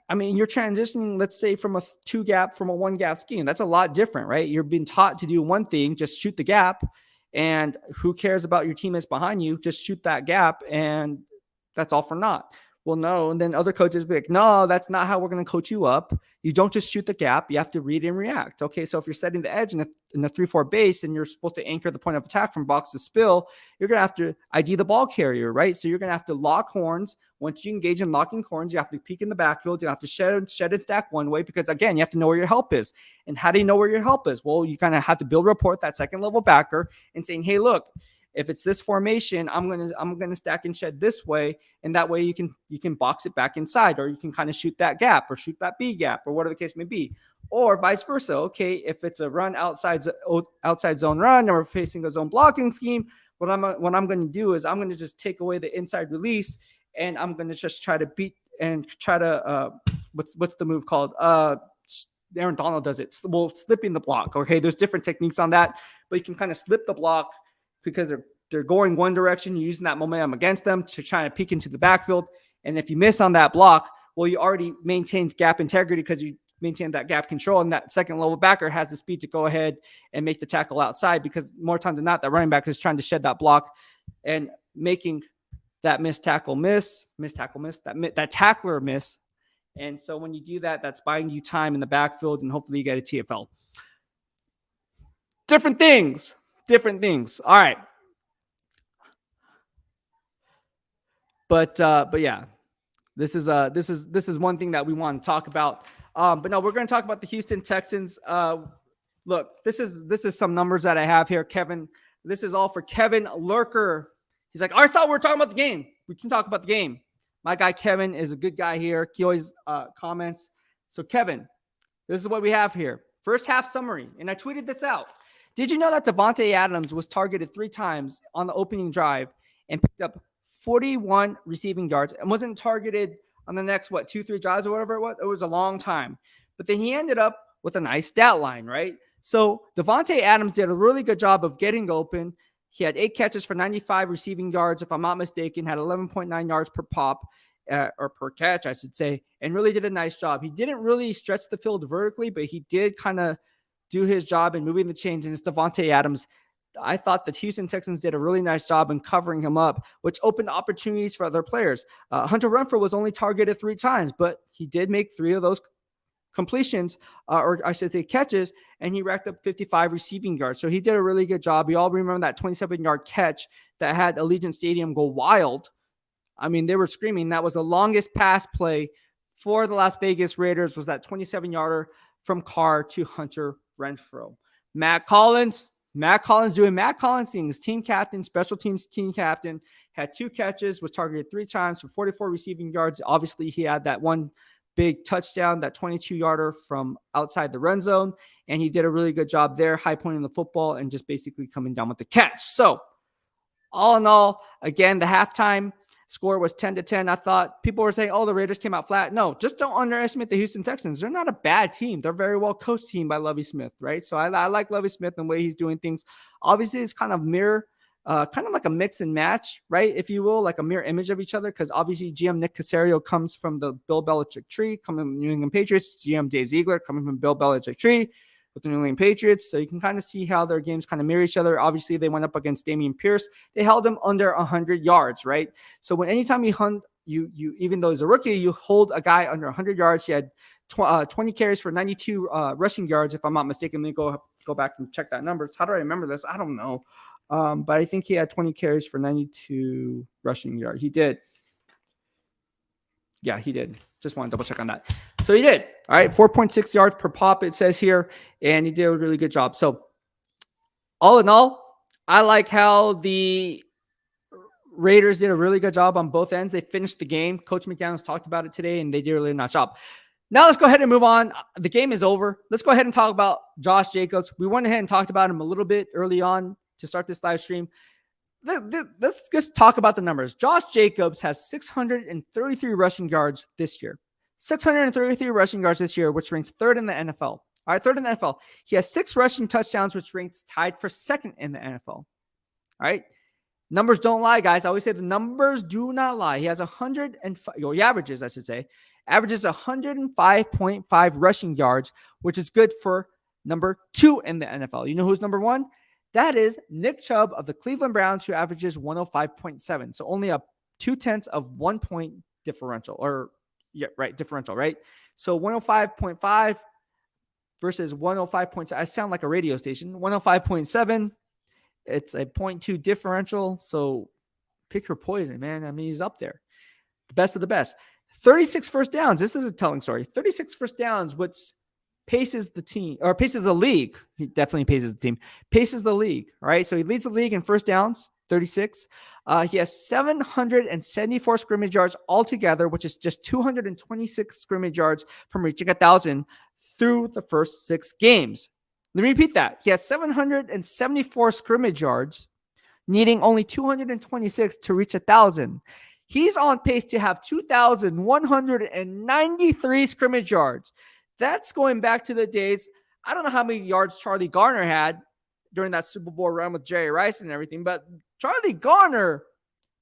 you're transitioning, let's say, from a 2-gap from a 1-gap scheme. That's a lot different, right? You're being taught to do one thing, just shoot the gap, and who cares about your teammates behind you? Just shoot that gap, and that's all for naught. Well, no. And then other coaches be like, no, that's not how we're going to coach you up. You don't just shoot the gap. You have to read and react. Okay. So if you're setting the edge in the 3-4 base and you're supposed to anchor the point of attack from box to spill, you're going to have to ID the ball carrier, right? So you're going to have to lock horns. Once you engage in locking horns, you have to peek in the backfield. You have to shed and stack one way because, again, you have to know where your help is. And how do you know where your help is? Well, you kind of have to build rapport with that second level backer and saying, hey, look, if it's this formation, I'm gonna stack and shed this way, and that way you can box it back inside, or you can kind of shoot that gap or shoot that B gap or whatever the case may be, or vice versa. Okay, if it's a run outside zone run or facing a zone blocking scheme, what I'm going to do is I'm going to just take away the inside release, and I'm going to just try to beat and try to what's the move called? Aaron Donald does it. Well, slipping the block. Okay, there's different techniques on that, but you can kind of slip the block because they're going one direction, you're using that momentum against them to try to peek into the backfield. And if you miss on that block, well, you already maintained gap integrity because you maintained that gap control, and that second level backer has the speed to go ahead and make the tackle outside, because more times than not, that running back is trying to shed that block and making that that tackler miss. And so when you do that, that's buying you time in the backfield, and hopefully you get a TFL. Different things. All right. But yeah, this is one thing that we want to talk about. But no, we're going to talk about the Houston Texans. Look, this is some numbers that I have here, Kevin. This is all for Kevin Lurker. He's like, I thought we were talking about the game. We can talk about the game. My guy Kevin is a good guy here. He always comments. So Kevin, this is what we have here. First half summary, and I tweeted this out. Did you know that Davante Adams was targeted 3 times on the opening drive and picked up 41 receiving yards and wasn't targeted on the next, 2-3 drives or whatever it was? It was a long time. But then he ended up with a nice stat line, right? So Davante Adams did a really good job of getting open. He had 8 catches for 95 receiving yards, if I'm not mistaken, had 11.9 yards per pop, or per catch, I should say, and really did a nice job. He didn't really stretch the field vertically, but he did kind of do his job in moving the chains, and it's Davante Adams. I thought the Houston Texans did a really nice job in covering him up, which opened opportunities for other players. Hunter Renfrow was only targeted 3 times, but he did make 3 of those completions, or I should say catches, and he racked up 55 receiving yards. So he did a really good job. You all remember that 27-yard catch that had Allegiant Stadium go wild. I mean, they were screaming. That was the longest pass play for the Las Vegas Raiders, was that 27-yarder from Carr to Hunter Renfrow. Matt Collins doing Matt Collins things. Team captain, special teams team captain, had 2 catches, was targeted 3 times for 44 receiving yards. Obviously, he had that one big touchdown, that 22-yarder from outside the red zone, and he did a really good job there, high pointing the football and just basically coming down with the catch. So, all in all, again, the halftime score was 10-10. I thought people were saying, oh, the Raiders came out flat. No, just don't underestimate the Houston Texans. They're not a bad team. They're a very well coached team by Lovie Smith, right? So I like Lovie Smith and the way he's doing things. Obviously, it's kind of kind of like a mix and match, right? If you will, like a mirror image of each other, because obviously GM Nick Caserio comes from the Bill Belichick tree, coming from New England Patriots. GM Dave Ziegler coming from Bill Belichick tree with the New England Patriots. So you can kind of see how their games kind of mirror each other. Obviously, they went up against Damian Pierce. They held him under 100 yards, right? So anytime you hunt, you even though he's a rookie, you hold a guy under 100 yards. He had 20 carries for 92 rushing yards, if I'm not mistaken. Let me go back and check that number. How do I remember this? I don't know. But I think he had 20 carries for 92 rushing yards. He did. Yeah, he did. Just want to double check on that. So he did. All right, 4.6 yards per pop, it says here, and he did a really good job. So all in all, I like how the Raiders did a really good job on both ends. They finished the game. Coach McDaniels talked about it today, and they did a really nice job. Now let's go ahead and move on. The game is over. Let's go ahead and talk about Josh Jacobs. We went ahead and talked about him a little bit early on to start this live stream. Let's just talk about the numbers. Josh Jacobs has 633 rushing yards this year. 633 rushing yards this year, which ranks 3rd in the NFL. All right, 3rd in the NFL. He has 6 rushing touchdowns, which ranks tied for 2nd in the NFL. All right. Numbers don't lie, guys. I always say the numbers do not lie. He has 105, he averages 105.5 rushing yards, which is good for number 2 in the NFL. You know who's number 1? That is Nick Chubb of the Cleveland Browns, who averages 105.7. So only a 0.2 of 1 point differential, or yeah, right, differential, right? So 105.5 versus 105.7. I sound like a radio station. 105.7. It's a 0.2 differential. So pick your poison, man. I mean, he's up there. The best of the best. 36 first downs. This is a telling story. 36 first downs, which paces the team, or paces the league. He definitely paces the team. Paces the league. All right. So he leads the league in first downs, 36. He has 774 scrimmage yards altogether, which is just 226 scrimmage yards from reaching 1,000 through the first 6 games. Let me repeat that. He has 774 scrimmage yards, needing only 226 to reach 1,000. He's on pace to have 2,193 scrimmage yards. That's going back to the days. I don't know how many yards Charlie Garner had during that Super Bowl run with Jerry Rice and everything, but Charlie Garner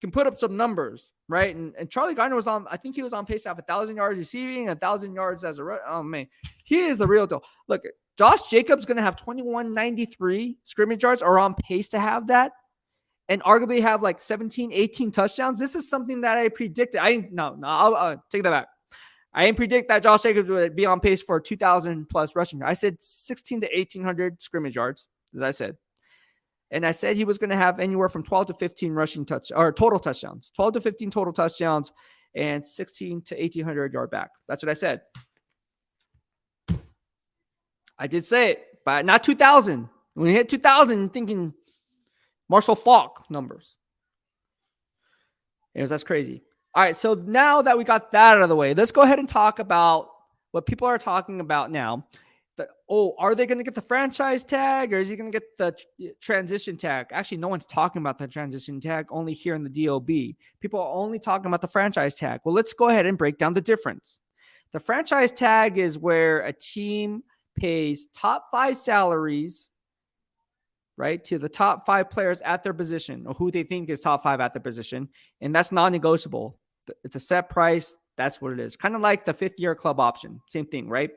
can put up some numbers, right? And Charlie Garner was on, I think he was on pace to have 1,000 yards receiving, 1,000 yards as a, oh man, he is the real deal. Look, Josh Jacobs going to have 2,193 scrimmage yards, or on pace to have that, and arguably have like 17, 18 touchdowns. This is something that I predicted. I'll take that back. I didn't predict that Josh Jacobs would be on pace for 2,000 plus rushing. I said 16 to 1,800 scrimmage yards, as I said. And I said he was going to have anywhere from 12 to 15 rushing total touchdowns, 12 to 15 total touchdowns, and 16 to 1,800 yard back. That's what I said. I did say it, but not 2,000. When you hit 2,000, you're thinking Marshall Faulk numbers. That's crazy. All right, so now that we got that out of the way, let's go ahead and talk about what people are talking about now. Are they going to get the franchise tag, or is he going to get the transition tag? Actually, no one's talking about the transition tag, only here in the DOB. People are only talking about the franchise tag. Well, let's go ahead and break down the difference. The franchise tag is where a team pays top 5 salaries, right, to the top 5 players at their position, or who they think is top 5 at their position, and that's non-negotiable. It's a set price. That's what it is. Kind of like the 5th-year club option. Same thing, right?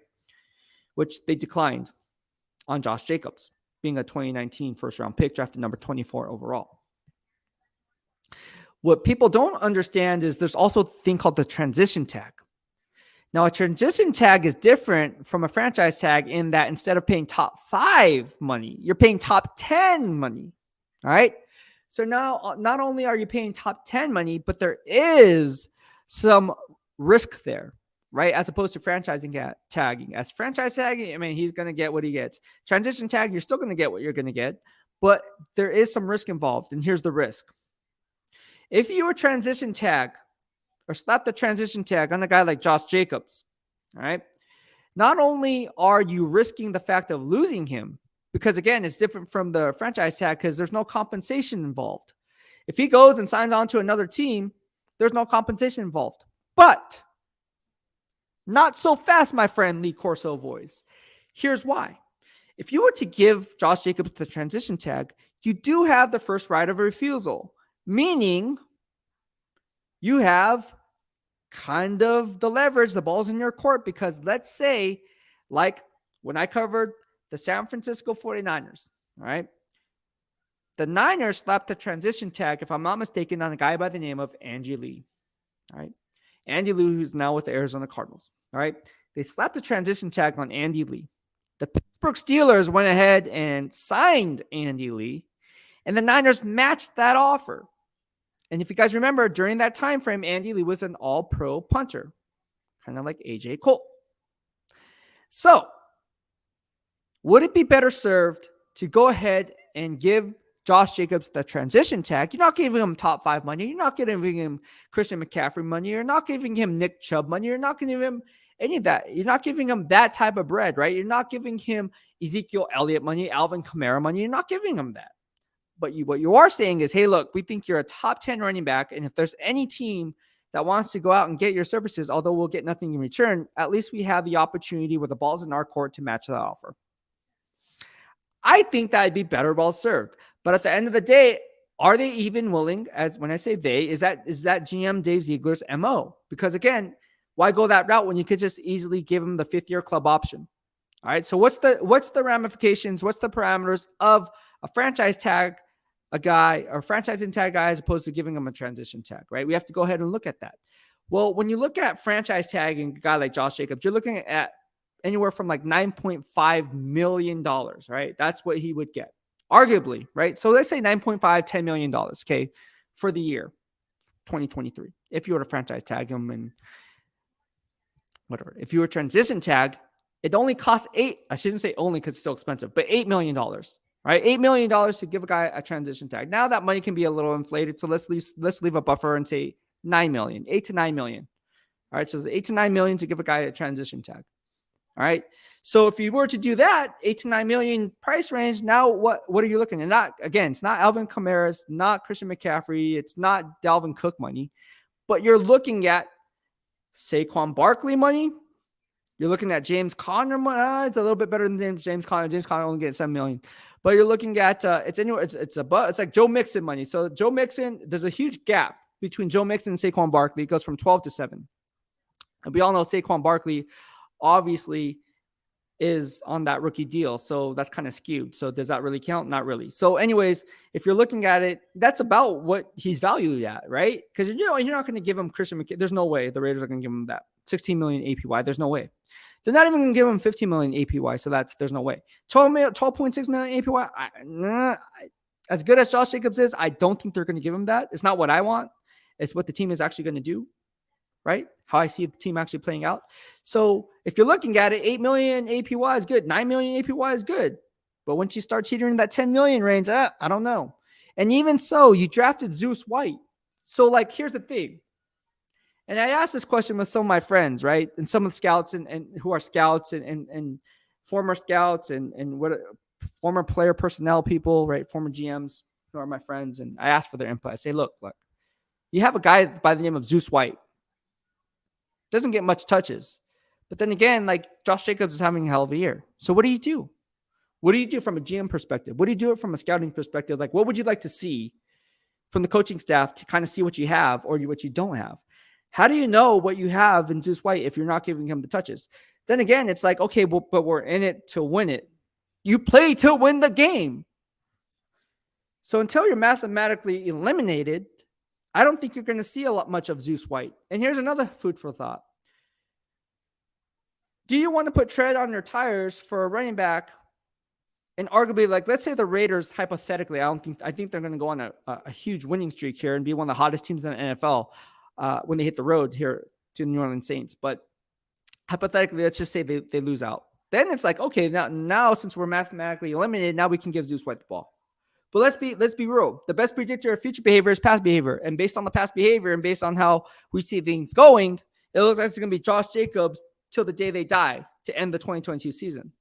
Which they declined on Josh Jacobs, being a 2019 first-round pick, drafted number 24 overall. What people don't understand is there's also a thing called the transition tag. Now, a transition tag is different from a franchise tag in that instead of paying top 5 money, you're paying top 10 money. All right? So now, not only are you paying top 10 money, but there is some risk there, right? As opposed to franchising tagging. As franchise tagging, I mean, he's going to get what he gets. Transition tag, you're still going to get what you're going to get, but there is some risk involved. And here's the risk. If you were transition tag or slap the transition tag on a guy like Josh Jacobs, all right, not only are you risking the fact of losing him, because again, it's different from the franchise tag because there's no compensation involved. If he goes and signs on to another team, there's no compensation involved. But not so fast, my friend Lee Corso voice. Here's why. If you were to give Josh Jacobs the transition tag, you do have the first right of refusal, meaning you have kind of the leverage, the ball's in your court, because let's say, like when I covered the San Francisco 49ers, all right, the Niners slapped the transition tag, if I'm not mistaken, on a guy by the name of Andy Lee, all right? Andy Lee, who's now with the Arizona Cardinals, all right? They slapped the transition tag on Andy Lee. The Pittsburgh Steelers went ahead and signed Andy Lee, and the Niners matched that offer. And if you guys remember, during that time frame, Andy Lee was an all-pro punter, kind of like A.J. Cole. So, would it be better served to go ahead and give Josh Jacobs the transition tag? You're not giving him top 5 money. You're not giving him Christian McCaffrey money. You're not giving him Nick Chubb money. You're not giving him any of that. You're not giving him that type of bread, right? You're not giving him Ezekiel Elliott money, Alvin Kamara money. You're not giving him that. But what you are saying is, hey, look, we think you're a top 10 running back, and if there's any team that wants to go out and get your services, although we'll get nothing in return, at least we have the opportunity with the balls in our court to match that offer. I think that'd be better well served. But at the end of the day, are they even willing, as when I say they, is that GM Dave Ziegler's MO? Because again, why go that route when you could just easily give him the 5th-year club option? All right. So what's the ramifications? What's the parameters of a franchise tag a guy or franchising tag guy as opposed to giving him a transition tag, right? We have to go ahead and look at that. Well, when you look at franchise tagging a guy like Josh Jacobs, you're looking at anywhere from like $9.5 million, right? That's what he would get, arguably, right? So let's say $9.5, $10 million, okay, for the year 2023. If you were to franchise tag him and whatever. If you were transition tag, it only costs I shouldn't say only because it's still expensive, but $8 million, right? $8 million to give a guy a transition tag. Now that money can be a little inflated. So let's leave a buffer and say 9 million, 8 to 9 million. All right. So it's 8 to 9 million to give a guy a transition tag. All right. So if you were to do that, 8 to 9 million price range, now what are you looking at? Not, again, it's not Alvin Kamara, it's not Christian McCaffrey, it's not Dalvin Cook money, but you're looking at Saquon Barkley money. You're looking at James Conner money. It's a little bit better than James Conner. James Conner only gets $7 million. But you're looking at it's like Joe Mixon money. So Joe Mixon, there's a huge gap between Joe Mixon and Saquon Barkley. It goes from 12 to 7. And we all know Saquon Barkley obviously is on that rookie deal. So that's kind of skewed. So does that really count? Not really. So anyways, if you're looking at it, that's about what he's valued at, right? Because you're not going to give him Christian McCaffrey. There's no way the Raiders are going to give him that 16 million APY. There's no way. They're not even going to give him 15 million APY. So there's no way. 12.6 million APY. As good as Josh Jacobs is, I don't think they're going to give him that. It's not what I want. It's what the team is actually going to do. Right? How I see the team actually playing out. So if you're looking at it, 8 million APY is good. 9 million APY is good. But once you start teetering in that 10 million range, I don't know. And even so, you drafted Zeus White. So like, here's the thing. And I asked this question with some of my friends, right? And some of the scouts and who are scouts and former scouts and what former player personnel people, right? Former GMs who are my friends. And I asked for their input. I say, look, you have a guy by the name of Zeus White. Doesn't get much touches. But then again, like Josh Jacobs is having a hell of a year. So what do you do? What do you do from a GM perspective? What do you do from a scouting perspective? Like, what would you like to see from the coaching staff to kind of see what you have or what you don't have? How do you know what you have in Zeus White if you're not giving him the touches? Then again, it's like, okay, well, but we're in it to win it. You play to win the game. So until you're mathematically eliminated, I don't think you're going to see a lot much of Zeus White. And here's another food for thought. Do you want to put tread on your tires for a running back? And arguably, like, let's say the Raiders, hypothetically, I think they're going to go on a huge winning streak here and be one of the hottest teams in the NFL when they hit the road here to the New Orleans Saints. But hypothetically, let's just say they lose out. Then it's like, okay, now since we're mathematically eliminated, now we can give Zeus White the ball. But let's be real. The best predictor of future behavior is past behavior. And based on the past behavior and based on how we see things going, it looks like it's going to be Josh Jacobs till the day they die to end the 2022 season.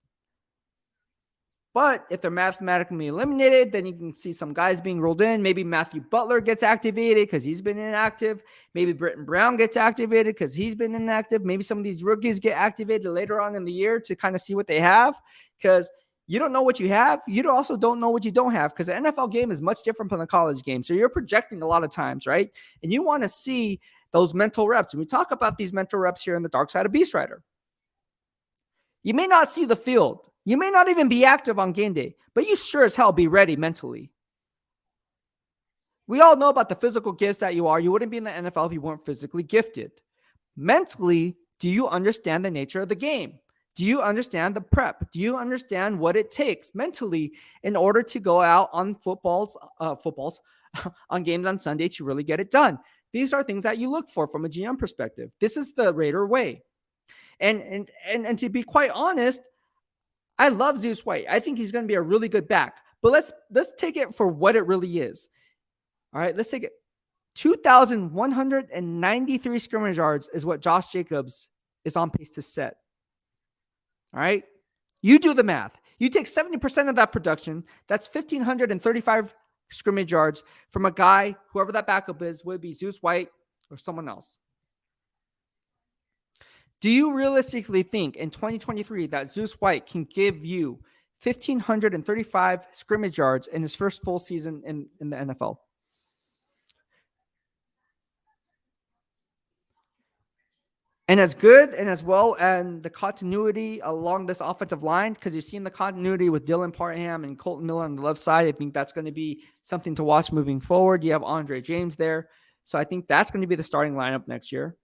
But if they're mathematically eliminated, then you can see some guys being rolled in. Maybe Matthew Butler gets activated because he's been inactive. Maybe Britton Brown gets activated because he's been inactive. Maybe some of these rookies get activated later on in the year to kind of see what they have, because you don't know what you have. You also don't know what you don't have, because the NFL game is much different from the college game. So you're projecting a lot of times, right? And you want to see those mental reps. And we talk about these mental reps here in the dark side of BEASTwriter. You may not see the field. You may not even be active on game day, but you sure as hell be ready mentally. We all know about the physical gifts that you are. You wouldn't be in the NFL if you weren't physically gifted. Mentally, do you understand the nature of the game? Do you understand the prep? Do you understand what it takes mentally in order to go out on footballs on games on Sunday to really get it done? These are things that you look for from a GM perspective. This is the Raider way. And to be quite honest, I love Zeus White. I think he's going to be a really good back. But let's take it for what it really is. All right, let's take it. 2,193 scrimmage yards is what Josh Jacobs is on pace to set. All right, you do the math. You take 70% of that production. That's 1,535 scrimmage yards from a guy, whoever that backup is, would be Zeus White or someone else. Do you realistically think in 2023 that Zeus White can give you 1,535 scrimmage yards in his first full season in the NFL? And as good and as well, and the continuity along this offensive line, because you've seen the continuity with Dylan Parham and Colton Miller on the left side. I think that's going to be something to watch moving forward. You have Andre James there. So I think that's going to be the starting lineup next year.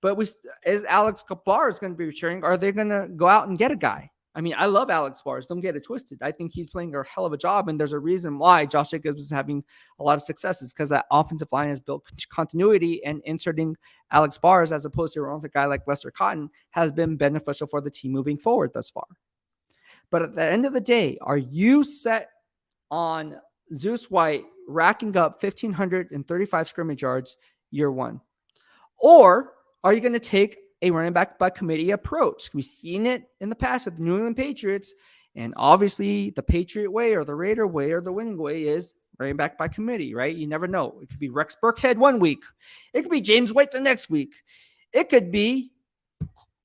But is Alex Bars going to be returning? Are they going to go out and get a guy? I mean, I love Alex Bars. Don't get it twisted. I think he's playing a hell of a job, and there's a reason why Josh Jacobs is having a lot of successes, because that offensive line has built continuity, and inserting Alex Bars as opposed to another guy like Lester Cotton has been beneficial for the team moving forward thus far. But at the end of the day, are you set on Zeus White racking up 1,535 scrimmage yards year one? Or are you going to take a running back by committee approach? We've seen it in the past with the New England Patriots, and obviously the Patriot way or the Raider way or the winning way is running back by committee, right? You never know. It could be Rex Burkhead one week. It could be James White the next week. It could be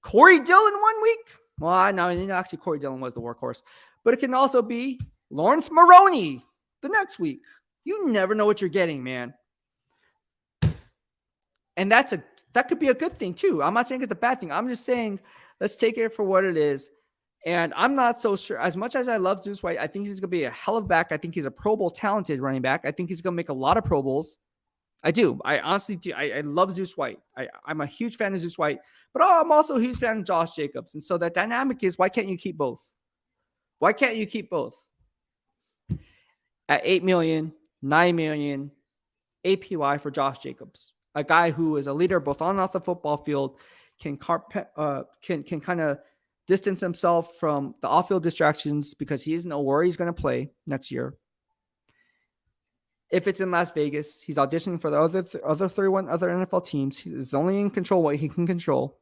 Corey Dillon one week. Well, no, actually Corey Dillon was the workhorse. But it can also be Lawrence Maroney the next week. You never know what you're getting, man. And that could be a good thing too. I'm not saying it's a bad thing. I'm just saying let's take it for what it is. And I'm not so sure. As much as I love Zeus White, I think he's going to be a hell of a back. I think he's a Pro Bowl talented running back. I think he's going to make a lot of Pro Bowls. I do. I honestly do. I love Zeus White. I'm a huge fan of Zeus White, but I'm also a huge fan of Josh Jacobs. And so that dynamic is, why can't you keep both? Why can't you keep both? At $8 million, $9 million APY for Josh Jacobs, a guy who is a leader both on and off the football field, can kind of distance himself from the off-field distractions because he doesn't know where he's going to play next year. If it's in Las Vegas, he's auditioning for the other 31 other NFL teams. He's only in control what he can control.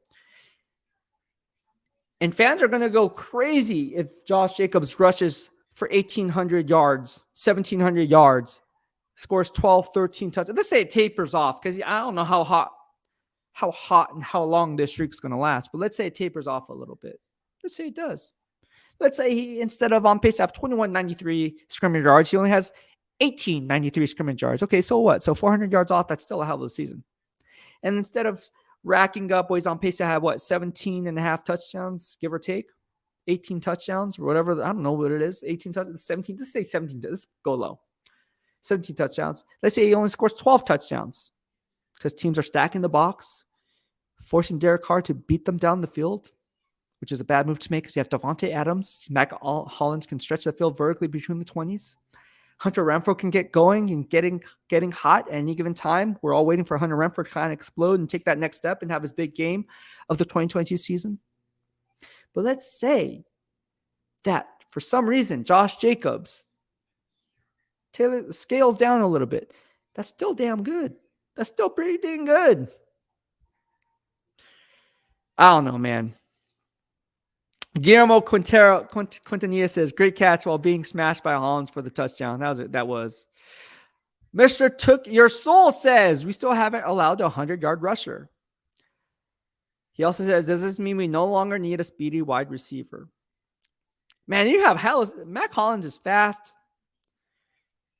And fans are going to go crazy if Josh Jacobs rushes for 1,800 yards, 1,700 yards, scores 12, 13 touchdowns. Let's say it tapers off, because I don't know how hot and how long this streak's going to last. But let's say it tapers off a little bit. Let's say it does. Let's say he, instead of on pace to have 2193 scrimmage yards, he only has 1893 scrimmage yards. Okay, so what? So 400 yards off, that's still a hell of a season. And instead of racking up, he's on pace to have, 17 and a half touchdowns, give or take? 18 touchdowns, or whatever. I don't know what it is. 18 touchdowns, 17. Let's say 17. Let's go low. 17 touchdowns. Let's say he only scores 12 touchdowns because teams are stacking the box, forcing Derek Carr to beat them down the field, which is a bad move to make because you have Devontae Adams. Mac Hollins can stretch the field vertically between the 20s. Hunter Renfrow can get going and getting hot at any given time. We're all waiting for Hunter Renfrow to kind of explode and take that next step and have his big game of the 2022 season. But let's say that for some reason, Josh Jacobs scales down a little bit. That's still damn good. That's still pretty dang good. I don't know, man. Guillermo Quintanilla says, great catch while being smashed by Hollins for the touchdown. That was. Mr. Took Your Soul says, we still haven't allowed a 100-yard rusher. He also says, does this mean we no longer need a speedy wide receiver? Man, you have Mac Hollins is fast.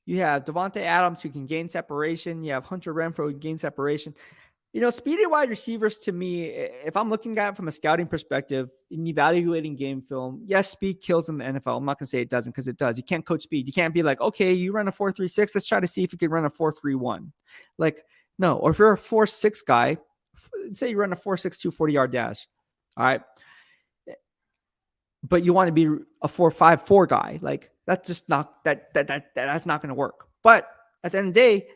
You have Devontae Adams who can gain separation. You have Hunter Renfrow who can gain separation. Speedy wide receivers, to me, if I'm looking at it from a scouting perspective and evaluating game film, yes, speed kills in the NFL. I'm not going to say it doesn't, because it does. You can't coach speed. You can't be like, okay, you run a 4.36. Let's try to see if you can run a 4.31. Like, no. Or if you're a 4.6 guy, say you run a 4.62 40-yard dash. All right. But you want to be a 4.54 guy. Like, that's just not, that's not going to work. But at the end of the day,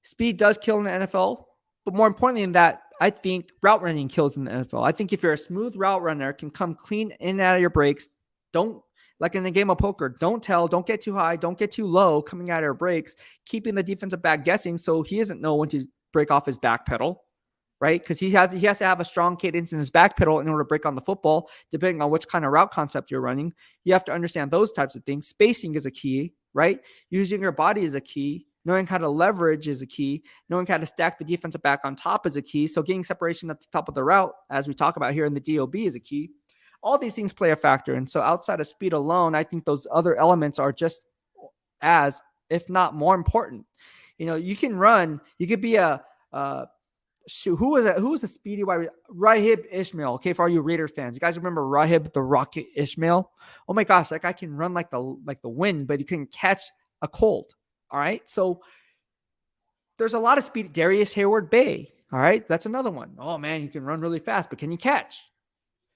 speed does kill in the NFL. But more importantly than that, I think route running kills in the NFL. I think if you're a smooth route runner, can come clean in and out of your breaks. Don't, like in the game of poker, don't get too high, don't get too low coming out of your breaks, keeping the defensive back guessing so he doesn't know when to break off his back pedal, right? Because he has to have a strong cadence in his back pedal in order to break on the football, depending on which kind of route concept you're running. You have to understand those types of things. Spacing is a key, right? Using your body is a key. Knowing how to leverage is a key. Knowing how to stack the defensive back on top is a key. So getting separation at the top of the route, as we talk about here in the DOB, is a key. All these things play a factor. And so outside of speed alone, I think those other elements are just as, if not more important. You can run. You could be a who was a speedy wide? Rahib Ishmael. Okay, for all you Raiders fans, you guys remember Rahib the Rocket Ishmael? Oh my gosh, that guy can run like the wind, but he can catch a cold. All right. So there's a lot of speed. Darius Hayward Bay. All right, that's another one. Oh man, you can run really fast, but can you catch?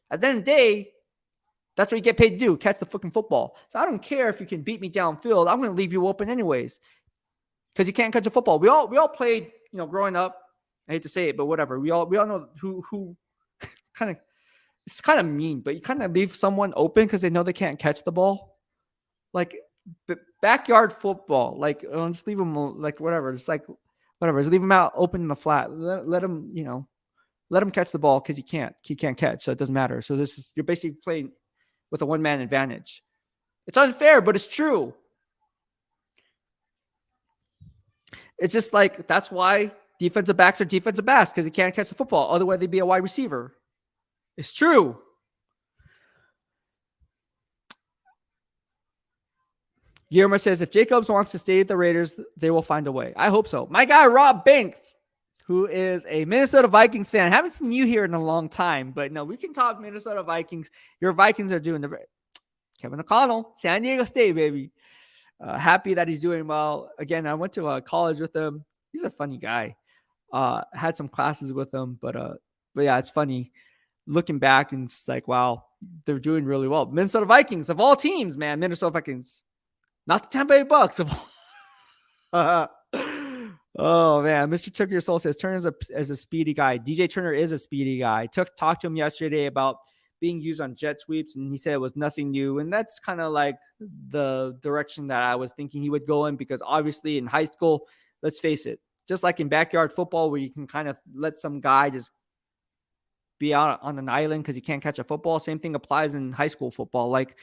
At the end of the day, that's what you get paid to do, catch the fucking football. So I don't care if you can beat me downfield. I'm going to leave you open anyways because you can't catch a football. We all played, growing up. I hate to say it, but whatever. We all know who kind of, it's kind of mean, but you kind of leave someone open because they know they can't catch the ball. Like backyard football, like just leave them like whatever. It's like whatever. Just leave them out open in the flat. Let them, let them catch the ball because he can't catch, so it doesn't matter. So you're basically playing with a one-man advantage. It's unfair, but it's true. It's just like that's why defensive backs are defensive backs because they can't catch the football. Otherwise, they'd be a wide receiver. It's true. Guillermo says, if Jacobs wants to stay at the Raiders, they will find a way. I hope so. My guy, Rob Banks, who is a Minnesota Vikings fan. I haven't seen you here in a long time, but no, we can talk Minnesota Vikings. Your Vikings are doing Kevin O'Connell, San Diego State, baby. Happy that he's doing well. Again, I went to college with him. He's a funny guy. Had some classes with him, but yeah, it's funny. Looking back, and it's like, wow, they're doing really well. Minnesota Vikings, of all teams, man, Minnesota Vikings. Not the Tampa Bay Bucks. Oh, man. Mr. Took Your Soul says, Turner is a speedy guy. DJ Turner is a speedy guy. Talked to him yesterday about being used on jet sweeps, and he said it was nothing new. And that's kind of like the direction that I was thinking he would go in because obviously in high school, let's face it, just like in backyard football where you can kind of let some guy just be out on an island because he can't catch a football, same thing applies in high school football. Like,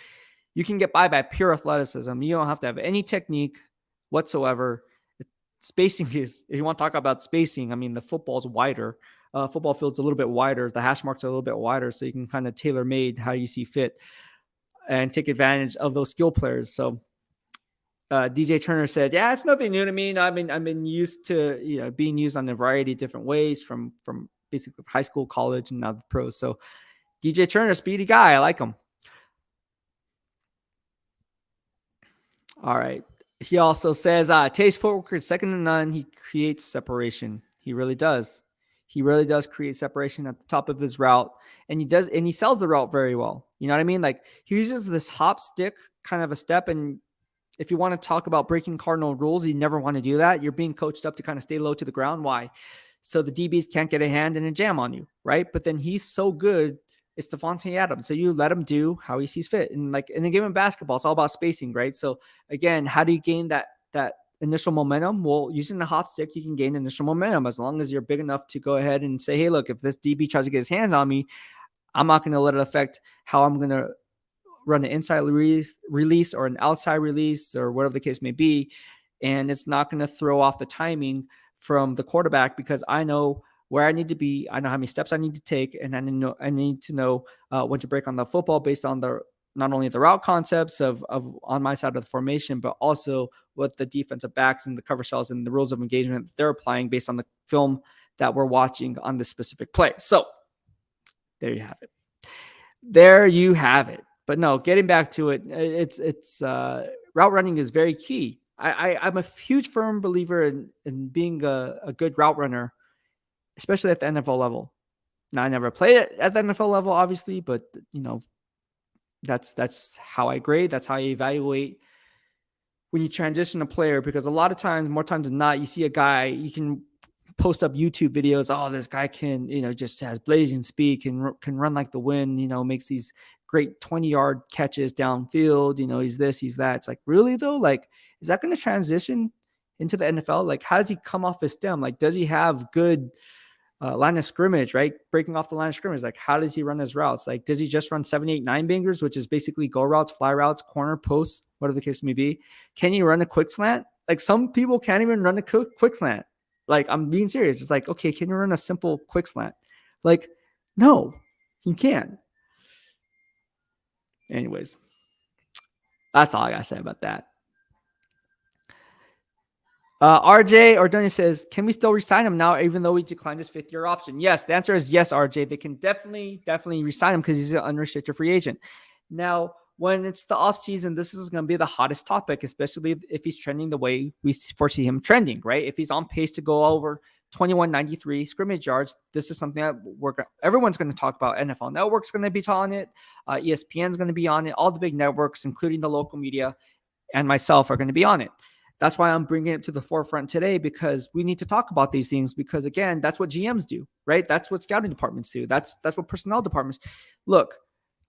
you can get by pure athleticism. You don't have to have any technique whatsoever. Spacing is, if you want to talk about spacing, I mean, the football's wider. Football field's a little bit wider. The hash marks are a little bit wider, so you can kind of tailor-made how you see fit and take advantage of those skill players. So DJ Turner said, yeah, it's nothing new to me. I've been used to being used on a variety of different ways from basically high school, college, and now the pros. So DJ Turner, speedy guy. I like him. All right. He also says, Taste footwork is second to none. He creates separation. He really does. He really does create separation at the top of his route. And he sells the route very well. You know what I mean? Like, he uses this hop stick kind of a step. And if you want to talk about breaking cardinal rules, you never want to do that. You're being coached up to kind of stay low to the ground. Why? So the DBs can't get a hand and a jam on you, right? But then he's so good. It's Devontae Adams. So you let him do how he sees fit. And like in the game of basketball, it's all about spacing, right? So again, how do you gain that initial momentum? Well, using the hop stick, you can gain initial momentum as long as you're big enough to go ahead and say, hey, look, if this DB tries to get his hands on me, I'm not going to let it affect how I'm going to run an inside release or an outside release or whatever the case may be. And it's not going to throw off the timing from the quarterback because I know where I need to be. I know how many steps I need to take, and I need to know when to break on the football based on not only the route concepts of on my side of the formation, but also what the defensive backs and the cover shells and the rules of engagement they're applying based on the film that we're watching on this specific play. So there you have it. There you have it. But no, getting back to it, it's route running is very key. I'm a huge firm believer in being a good route runner, especially at the NFL level. Now, I never played it at the NFL level, obviously, but that's how I grade. That's how I evaluate when you transition a player, because a lot of times, more times than not, you see a guy, you can post up YouTube videos. Oh, this guy can, just has blazing speed, can run like the wind, makes these great 20-yard catches downfield. He's this, he's that. It's like, really though? Like, is that going to transition into the NFL? Like, how does he come off his stem? Like, does he have good line of scrimmage, right? Breaking off the line of scrimmage. Like, how does he run his routes? Like, does he just run 7, 8, 9 bangers, which is basically go routes, fly routes, corner, posts, whatever the case may be? Can he run a quick slant? Like, some people can't even run a quick slant. Like, I'm being serious. It's like, okay, can you run a simple quick slant? Like, no, you can't. Anyways, that's all I got to say about that. RJ Ordonez says, can we still resign him now, even though we declined his 5th-year option? Yes, the answer is yes, RJ. They can definitely resign him because he's an unrestricted free agent. Now, when it's the offseason, this is going to be the hottest topic, especially if he's trending the way we foresee him trending, right? If he's on pace to go over 2193 scrimmage yards. This is something that everyone's going to talk about. NFL Network's going to be on it. ESPN's going to be on it. All the big networks, including the local media, and myself are going to be on it. That's why I'm bringing it to the forefront today, because we need to talk about these things, because again, that's what GMs do, right? That's what scouting departments do. That's what personnel departments. Look,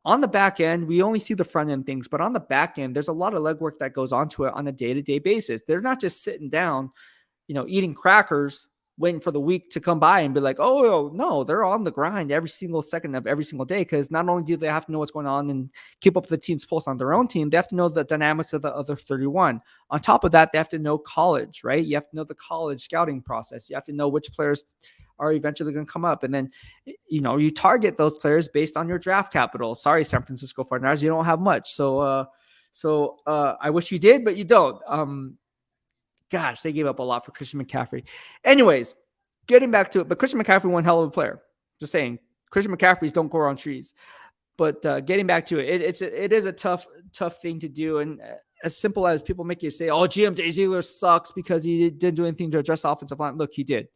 on the back end, we only see the front end things, but on the back end, there's a lot of legwork that goes onto it on a day-to-day basis. They're not just sitting down, eating crackers, waiting for the week to come by and be like, oh, no, they're on the grind every single second of every single day, because not only do they have to know what's going on and keep up with the team's pulse on their own team, they have to know the dynamics of the other 31. On top of that, they have to know college, right? You have to know the college scouting process. You have to know which players are eventually going to come up. And then, you target those players based on your draft capital. Sorry, San Francisco 49ers, you don't have much. So I wish you did, but you don't. Gosh, they gave up a lot for Christian McCaffrey. Anyways, getting back to it, but Christian McCaffrey, one hell of a player. Just saying, Christian McCaffreys don't grow on trees. But getting back to it, it is a tough thing to do. And as simple as people make you say, oh, GM Dave Ziegler sucks because he didn't do anything to address the offensive line. Look, he did.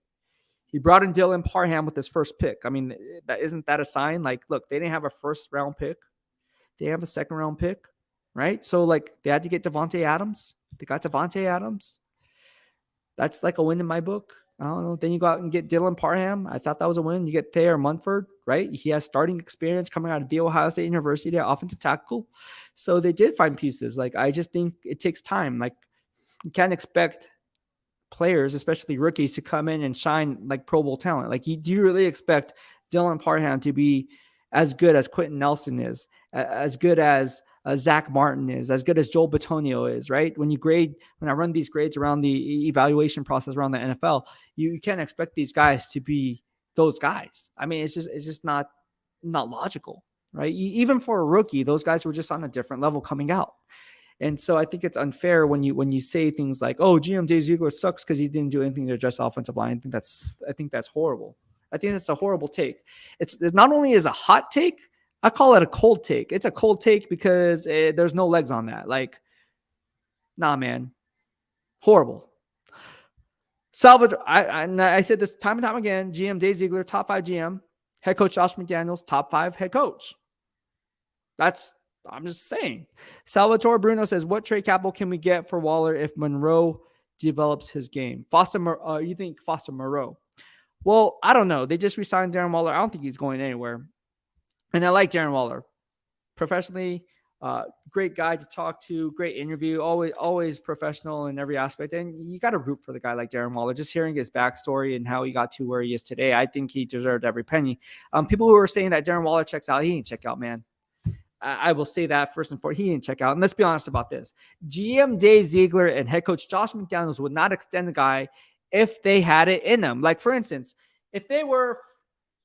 He brought in Duron Harmon with his first pick. I mean, isn't that a sign? Like, look, they didn't have a first round pick. They have a second round pick, right? So, like, they had to get Davante Adams. They got Davante Adams. That's like a win in my book. I don't know. Then you go out and get Duron Harmon. I thought that was a win. You get Thayer Munford, right? He has starting experience coming out of The Ohio State University at offensive tackle. So they did find pieces. Like, I just think it takes time. Like, you can't expect players, especially rookies, to come in and shine like Pro Bowl talent. Like, do you really expect Duron Harmon to be as good as Quentin Nelson is, as good as Zach Martin is, as good as Joel Bitonio is, right? When I run these grades around the evaluation process around the NFL, you can't expect these guys to be those guys. I mean, it's just not logical, right? Even for a rookie, those guys were just on a different level coming out. And so I think it's unfair when you say things like, oh, GM Dave Ziegler sucks because he didn't do anything to address the offensive line. I think that's horrible. I think that's a horrible take. It's not only is a hot take, I call it a cold take. It's a cold take because there's no legs on that. Like, nah, man. Horrible. Salvador, I said this time and time again, GM Dave Ziegler, top 5 GM. Head coach Josh McDaniels, top 5 head coach. I'm just saying. Salvatore Bruno says, what trade capital can we get for Waller if Monroe develops his game? You think Foster Moreau? Well, I don't know. They just re-signed Darren Waller. I don't think he's going anywhere. And I like Darren Waller. Professionally, great guy to talk to, great interview, always professional in every aspect. And you got to root for the guy like Darren Waller. Just hearing his backstory and how he got to where he is today, I think he deserved every penny. People who are saying that Darren Waller checks out, he didn't check out, man. I will say that first and foremost, he didn't check out. And let's be honest about this. GM Dave Ziegler and head coach Josh McDaniels would not extend the guy if they had it in them. Like, for instance, if they were –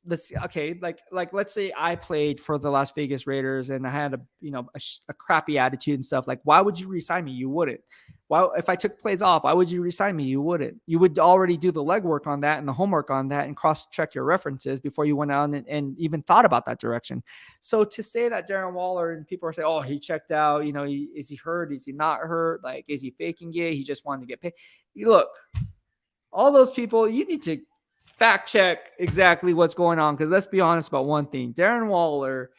let's say I played for the Las Vegas Raiders and I had a crappy attitude and stuff. Like, why would you re-sign me? You wouldn't. Why, if I took plays off, why would you re-sign me? You wouldn't. You would already do the legwork on that and the homework on that and cross-check your references before you went out and even thought about that direction. So to say that Darren Waller, and people are saying, oh, he checked out, is he hurt? Is he not hurt? Like, is he faking it? He just wanted to get paid. Look, all those people, you need to fact check exactly what's going on, because let's be honest about one thing. Darren Waller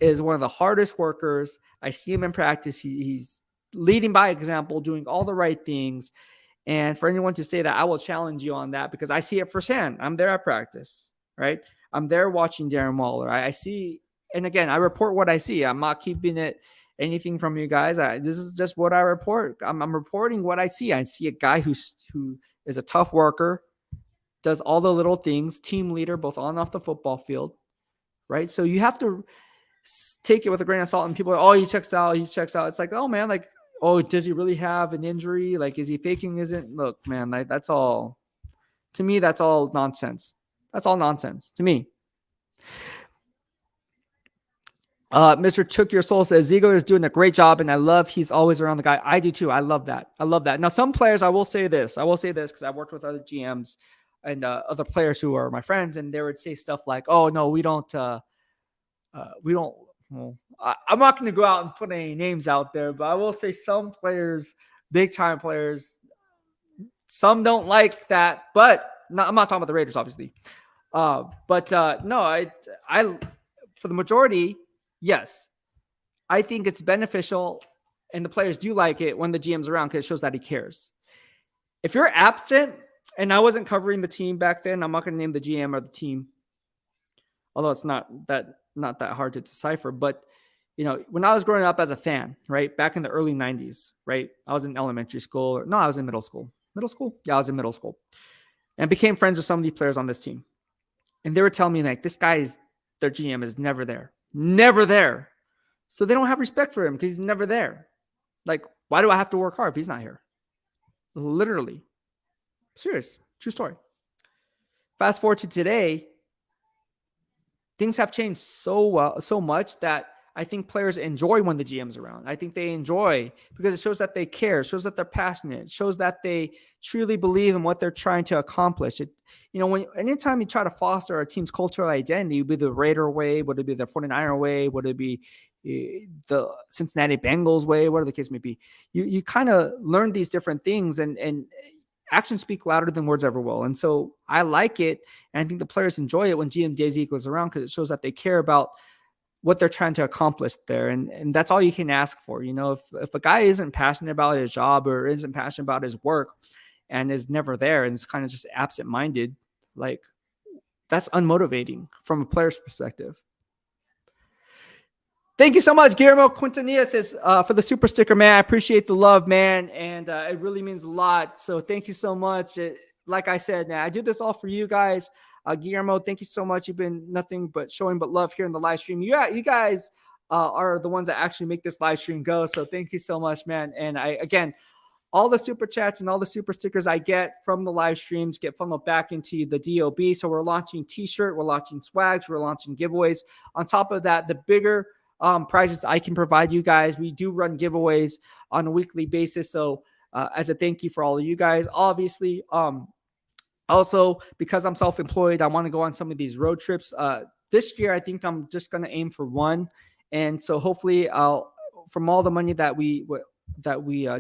is one of the hardest workers. I see him in practice. He's leading by example, doing all the right things. And for anyone to say that, I will challenge you on that, because I see it firsthand. I'm there at practice, right? I'm there watching Darren Waller. I see, and again, I report what I see. I'm not keeping anything from you guys. This is just what I report. I'm reporting what I see. I see a guy who is a tough worker, does all the little things, team leader, both on and off the football field, right? So you have to take it with a grain of salt. And people are, oh, he checks out. It's like, oh, man, like, oh, does he really have an injury? Like, is he faking? Look, man, like, that's all, to me, that's all nonsense. That's all nonsense to me. Mr. Took Your Soul says, Ziegler is doing a great job, and I love he's always around the guy. I do too. I love that. Now, some players, I will say this because I've worked with other GMs and other players who are my friends, and they would say stuff like, oh, no, we don't, I'm not going to go out and put any names out there, but I will say some players, big time players, some don't like that, but I'm not talking about the Raiders, obviously. But no, I for the majority, yes, I think it's beneficial, and the players do like it when the GM's around because it shows that he cares. If you're absent, and I wasn't covering the team back then, I'm not going to name the GM or the team, although it's not that hard to decipher. But when I was growing up as a fan, right, back in the early 90s, right, I was in elementary school. I was in middle school. Middle school? Yeah, I was in middle school. And became friends with some of these players on this team. And they were telling me, like, this guy their GM is never there. Never there. So they don't have respect for him because he's never there. Like, why do I have to work hard if he's not here? Literally. Serious. True story. Fast forward to today, things have changed so much that I think players enjoy when the GM's around. I think they enjoy because it shows that they care, it shows that they're passionate, it shows that they truly believe in what they're trying to accomplish. Anytime you try to foster a team's cultural identity, would it be the Raider way, would it be the 49er way, would it be the Cincinnati Bengals way, whatever the case may be, you kind of learn these different things, and actions speak louder than words ever will. And so I like it, and I think the players enjoy it when GM Jay Ziegler is around because it shows that they care about what they're trying to accomplish there. And that's all you can ask for. If a guy isn't passionate about his job or isn't passionate about his work and is never there and is kind of just absent-minded, like, that's unmotivating from a player's perspective. Thank you so much. Guillermo Quintanilla says, for the super sticker, man, I appreciate the love, man. And it really means a lot. So thank you so much. Like I said, man, I do this all for you guys. Guillermo, thank you so much. You've been nothing but showing but love here in the live stream. You guys are the ones that actually make this live stream go. So thank you so much, man. And again, all the super chats and all the super stickers I get from the live streams get funneled back into the DOB. So we're launching t-shirt, we're launching swags, we're launching giveaways. On top of that, the bigger prizes I can provide you guys, we do run giveaways on a weekly basis. So as a thank you for all of you guys, obviously, also, because I'm self-employed, I want to go on some of these road trips. This year, I think I'm just going to aim for one. And so hopefully, from all the money that we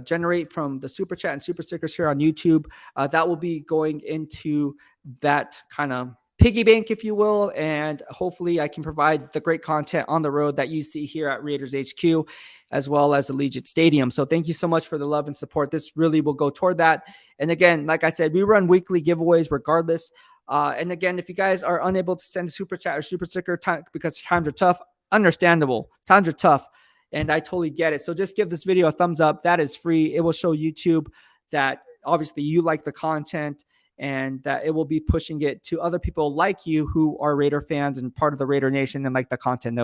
generate from the super chat and super stickers here on YouTube, that will be going into that kind of piggy bank, if you will. And hopefully I can provide the great content on the road that you see here at Raiders HQ, as well as Allegiant Stadium. So thank you so much for the love and support. This really will go toward that. And again, like I said, we run weekly giveaways regardless. And again, if you guys are unable to send a super chat or super sticker because times are tough, understandable. Times are tough. And I totally get it. So just give this video a thumbs up. That is free. It will show YouTube that obviously you like the content, and that it will be pushing it to other people like you who are Raider fans and part of the Raider Nation and like the content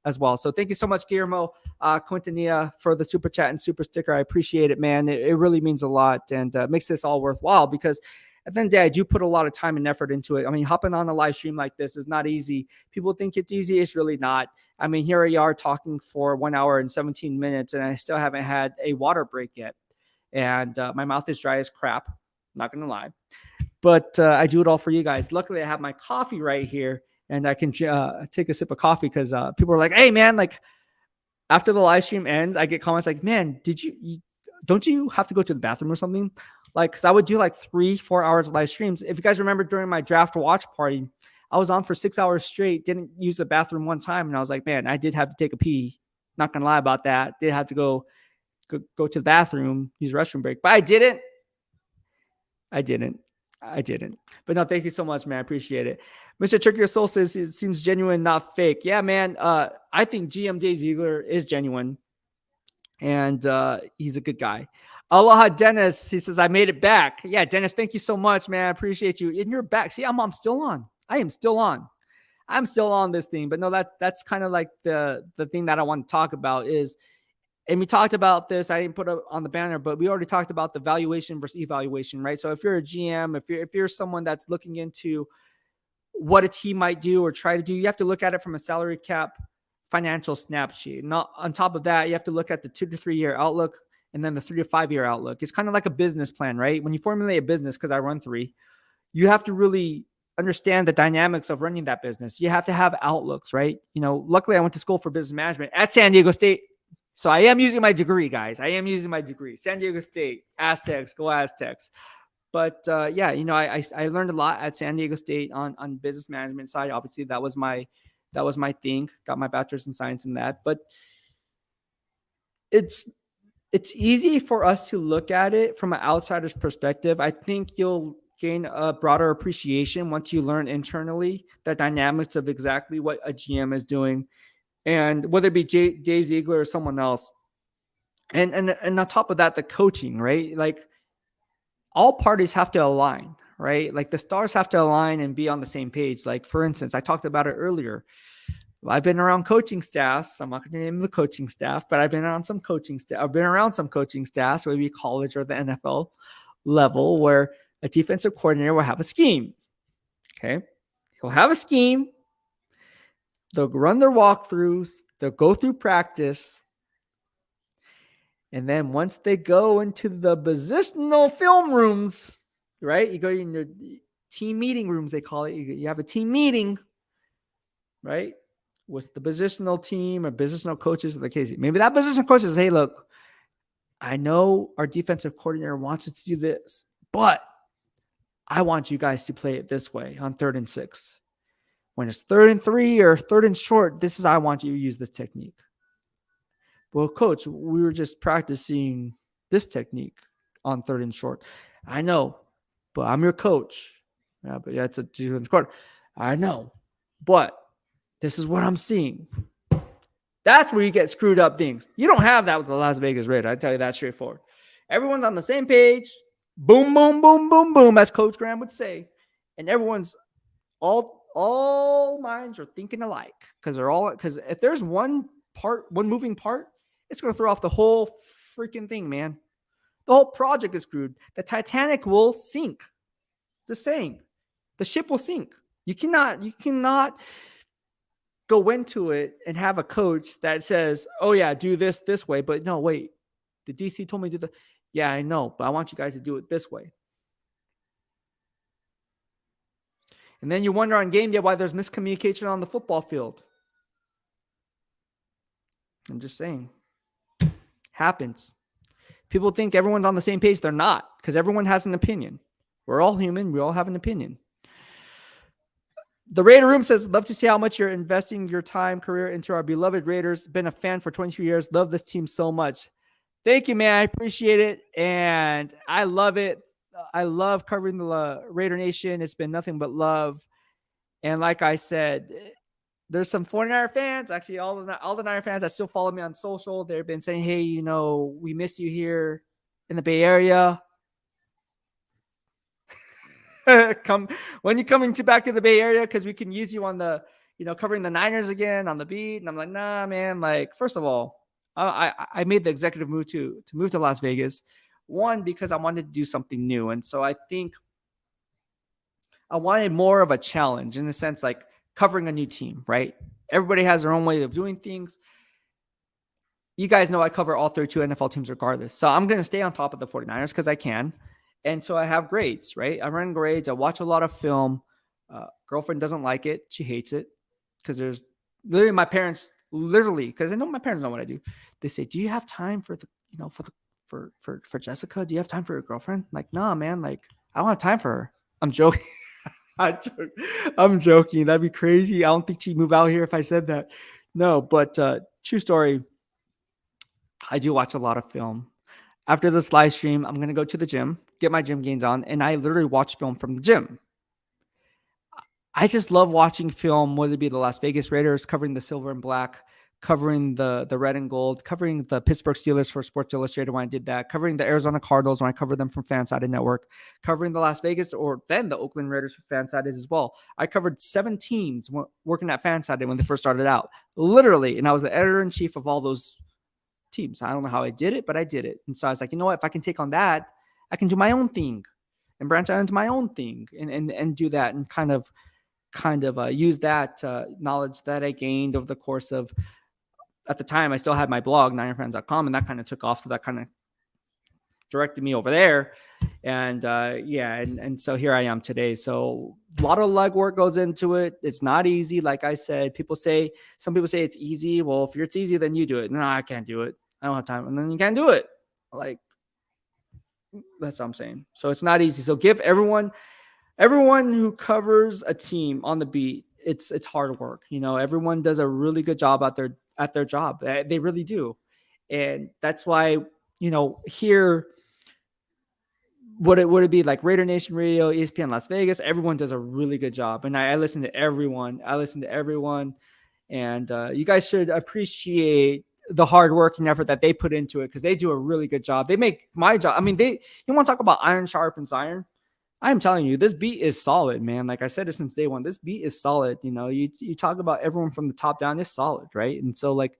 as well. So thank you so much, Guillermo Quintanilla, for the super chat and super sticker. I appreciate it, man. It really means a lot and makes this all worthwhile, because at the end of the day, I do put a lot of time and effort into it. I mean, hopping on a live stream like this is not easy. People think it's easy. It's really not. I mean, here we are talking for 1 hour and 17 minutes, and I still haven't had a water break yet. And my mouth is dry as crap. Not going to lie. But I do it all for you guys. Luckily, I have my coffee right here, and I can take a sip of coffee because people are like, hey, man, like after the live stream ends, I get comments like, man, don't you have to go to the bathroom or something? Like, because I would do like 3-4 hours of live streams. If you guys remember during my draft watch party, I was on for 6 hours straight, didn't use the bathroom one time. And I was like, man, I did have to take a pee. Not going to lie about that. Did have to go to the bathroom, use a restroom break. But I didn't. But no, thank you so much, man. I appreciate it. Mr. Trick Your Soul says it seems genuine, not fake. Yeah, man. I think GM Jay Ziegler is genuine, and he's a good guy. Aloha, Dennis. He says, I made it back. Yeah, Dennis, thank you so much, man. I appreciate you. And you're back. See, I'm still on. I am still on. I'm still on this thing. But no, that's kind of like the thing that I want to talk about is, and we talked about this, I didn't put it on the banner, but we already talked about the valuation versus evaluation, right? So if you're a GM, if you're someone that's looking into what a team might do or try to do, you have to look at it from a salary cap financial snapshot. Not on top of that, you have to look at the 2 to 3 year outlook and then the 3 to 5 year outlook. It's kind of like a business plan, right? When you formulate a business, because I run 3, you have to really understand the dynamics of running that business. You have to have outlooks, right? Luckily I went to school for business management at San Diego State. So I am using my degree, guys. I am using my degree. San Diego State, Aztecs, go Aztecs. But yeah, I learned a lot at San Diego State on business management side. Obviously, that was my thing. Got my bachelor's in science in that. But it's it's easy for us to look at it from an outsider's perspective. I think you'll gain a broader appreciation once you learn internally the dynamics of exactly what a GM is doing, and whether it be Dave Ziegler or someone else. And on top of that, the coaching, right? Like all parties have to align, right? Like the stars have to align and be on the same page. Like for instance, I talked about it earlier. I've been around coaching staffs. I'm not going to name the coaching staff, but I've been around some coaching staff. I've been around some coaching staffs, whether it be college or the NFL level, where a defensive coordinator will have a scheme. Okay, he'll have a scheme. They'll run their walkthroughs. They'll go through practice. And then once they go into the positional film rooms, right? You go in your team meeting rooms, they call it. You have a team meeting, right? With the positional team or positional coaches in the case. Maybe that positional coach says, hey, look, I know our defensive coordinator wants us to do this, but I want you guys to play it this way on 3rd and 6. When it's 3rd and 3 or 3rd and short, this is I want you to use this technique. Well, coach, we were just practicing this technique on 3rd and short. I know, but I'm your coach. Yeah, but yeah, it's a defense quarter. I know, but this is what I'm seeing. That's where you get screwed up things. You don't have that with the Las Vegas Raiders. I tell you that straightforward. Everyone's on the same page. Boom, boom, boom, boom, boom, as Coach Graham would say. And everyone's all minds are thinking alike because if there's one moving part, it's going to throw off the whole freaking thing, man. The whole project is screwed. The Titanic will sink. Just saying. The ship will sink. You cannot go into it and have a coach that says, oh, yeah, do this way. But no, wait. The DC told me to do that. Yeah, I know, but I want you guys to do it this way. And then you wonder on game day why there's miscommunication on the football field. I'm just saying. Happens. People think everyone's on the same page. They're not, because everyone has an opinion. We're all human. We all have an opinion. The Raider Room says, love to see how much you're investing your time, career into our beloved Raiders. Been a fan for 22 years. Love this team so much. Thank you, man. I appreciate it. And I love it. I love covering the Raider Nation. It's been nothing but love. And like I said, there's some 49er fans, actually all the Niner fans that still follow me on social. They've been saying, hey, we miss you here in the Bay Area. Come when you're coming back to the Bay Area, because we can use you on the, covering the Niners again on the beat. And I'm like, nah, man. Like, first of all, I made the executive move to move to Las Vegas. One, because I wanted to do something new. And so I think I wanted more of a challenge in the sense like covering a new team, right? Everybody has their own way of doing things. You guys know I cover all 32 NFL teams regardless. So I'm going to stay on top of the 49ers because I can. And so I have grades, right? I run grades. I watch a lot of film. Girlfriend doesn't like it. She hates it because there's literally my parents, because I know my parents know what I do. They say, do you have time for for Jessica? Do you have time for your girlfriend? I'm like, nah, man. Like, I don't have time for her. I'm joking. I'm joking. That'd be crazy. I don't think she'd move out here if I said that. No, but true story. I do watch a lot of film. After this live stream, I'm going to go to the gym, get my gym gains on, and I literally watch film from the gym. I just love watching film, whether it be the Las Vegas Raiders, covering the silver and black, covering the red and gold, covering the Pittsburgh Steelers for Sports Illustrated when I did that, covering the Arizona Cardinals when I covered them from Fansided Network, covering the Las Vegas or then the Oakland Raiders for Fansided as well. I covered 7 teams working at Fansided when they first started out, literally, and I was the editor-in-chief of all those teams. I don't know how I did it, but I did it. And so I was like, you know what? If I can take on that, I can do my own thing and branch out into my own thing and do that and kind of use that knowledge that I gained over the course of, at the time, I still had my blog, NinerFans.com, and that kind of took off. So that kind of directed me over there. And and so here I am today. So a lot of legwork goes into it. It's not easy. Like I said, some people say it's easy. Well, if it's easy, then you do it. No, I can't do it. I don't have time. And then you can't do it. Like, That's what I'm saying. So it's not easy. So give everyone who covers a team on the beat, it's hard work. Everyone does a really good job at their job. They really do. And that's why, here, would it be like Raider Nation Radio, ESPN Las Vegas? Everyone does a really good job. And I listen to everyone. And you guys should appreciate the hard work and effort that they put into it, because they do a really good job. They make my job. I mean, you want to talk about iron sharpens iron? I'm telling you, this beat is solid, man. Like I said it since day one, this beat is solid. You talk about everyone from the top down is solid, right? And so, like,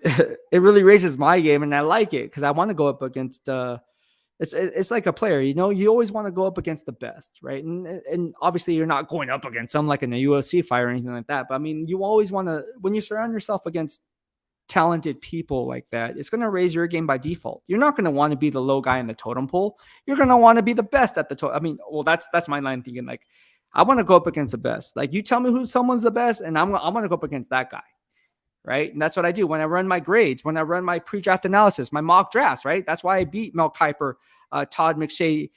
it really raises my game, and I like it because I want to go up against. It's like a player, you always want to go up against the best, right? And obviously you're not going up against some like in a UFC fight or anything like that. But I mean, you always want to, when you surround yourself against talented people like that, it's going to raise your game by default. You're not going to want to be the low guy in the totem pole. You're going to want to be the best at the totem. I mean, well, that's my line thinking. Like, I want to go up against the best. Like, you tell me who someone's the best, and I'm going to go up against that guy. Right. And that's what I do when I run my grades, when I run my pre-draft analysis, my mock drafts. Right. That's why I beat Mel Kiper, Todd McShay,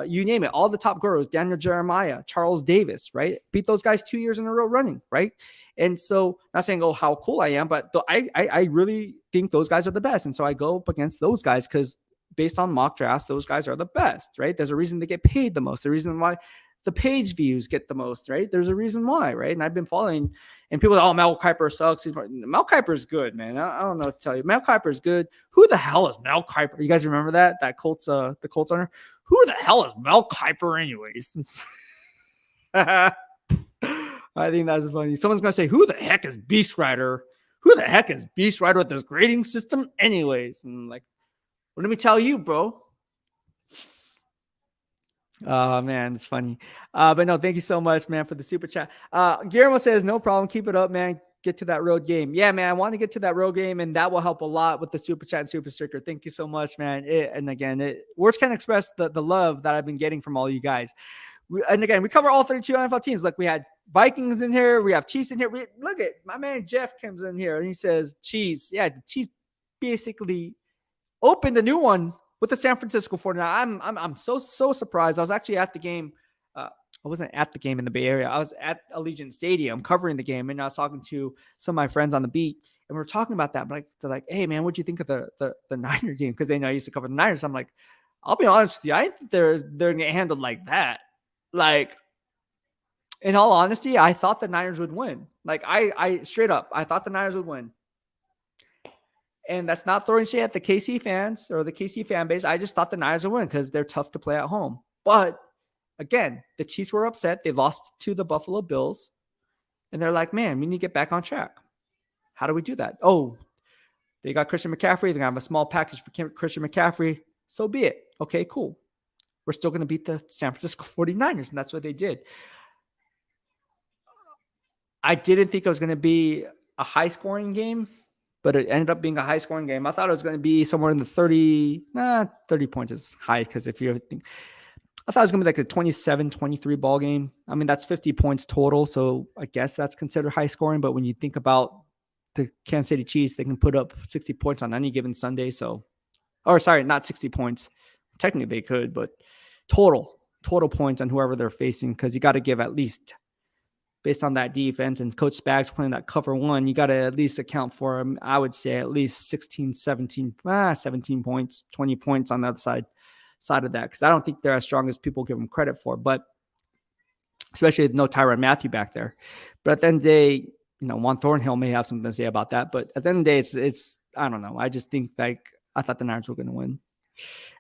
you name it, all the top gurus, Daniel Jeremiah, Charles Davis. Right. Beat those guys 2 years in a row running. Right. And so, not saying, oh, how cool I am, but I really think those guys are the best. And so I go up against those guys because based on mock drafts, those guys are the best. Right. There's a reason they get paid the most. The reason why the page views get the most. Right. There's a reason why. Right. And I've been following. And people are, oh, Mel Kiper sucks. Mel Kiper is good, man. I don't know what to tell you. Mel Kiper is good. Who the hell is Mel Kiper? You guys remember that the Colts owner? Who the hell is Mel Kiper, anyways? I think that's funny. Someone's gonna say, who the heck is BEASTwriter? Who the heck is BEASTwriter with this grading system, anyways? And I'm like, well, let me tell you, bro. Oh, man, it's funny. But no, thank you so much, man, for the super chat. Guillermo says, no problem. Keep it up, man. Get to that road game. Yeah, man, I want to get to that road game, and that will help a lot with the super chat and super sticker. Thank you so much, man. Words can't express the love that I've been getting from all you guys. And again, we cover all 32 NFL teams. Like, we had Vikings in here. We have Chiefs in here. Look at my man Jeff comes in here, and he says, Chiefs. Yeah, the Chiefs basically opened a new one with the San Francisco 49ers. I'm so surprised. I was actually at the game. I wasn't at the game in the Bay Area. I was at Allegiant Stadium covering the game, and I was talking to some of my friends on the beat, and we were talking about that. But they're like, "Hey, man, what'd you think of the Niner game?" Because they know I used to cover the Niners. I'm like, I'll be honest with you, I think they're gonna get handled like that. Like, in all honesty, I thought the Niners would win. Like, I straight up, I thought the Niners would win. And that's not throwing shade at the KC fans or the KC fan base. I just thought the Niners would win because they're tough to play at home. But again, the Chiefs were upset. They lost to the Buffalo Bills. And they're like, man, we need to get back on track. How do we do that? Oh, they got Christian McCaffrey. They're going to have a small package for Christian McCaffrey. So be it. Okay, cool. We're still going to beat the San Francisco 49ers. And that's what they did. I didn't think it was going to be a high-scoring game, but it ended up being a high-scoring game. I thought it was going to be somewhere in the 30 points is high because if you think, I thought it was going to be like a 27-23 ball game. I mean, that's 50 points total, so I guess that's considered high-scoring. But when you think about the Kansas City Chiefs, they can put up 60 points on any given Sunday. Not 60 points. Technically, they could, but total points on whoever they're facing, because you got to give at least, based on that defense and Coach Spags playing that cover one, you got to at least account for him. I would say at least 17 points, 20 points on the other side of that, because I don't think they're as strong as people give them credit for, but especially with no Tyrann Mathieu back there. But at the end of the day, Juan Thornhill may have something to say about that, but at the end of the day, it's I don't know. I just think I thought the Niners were going to win,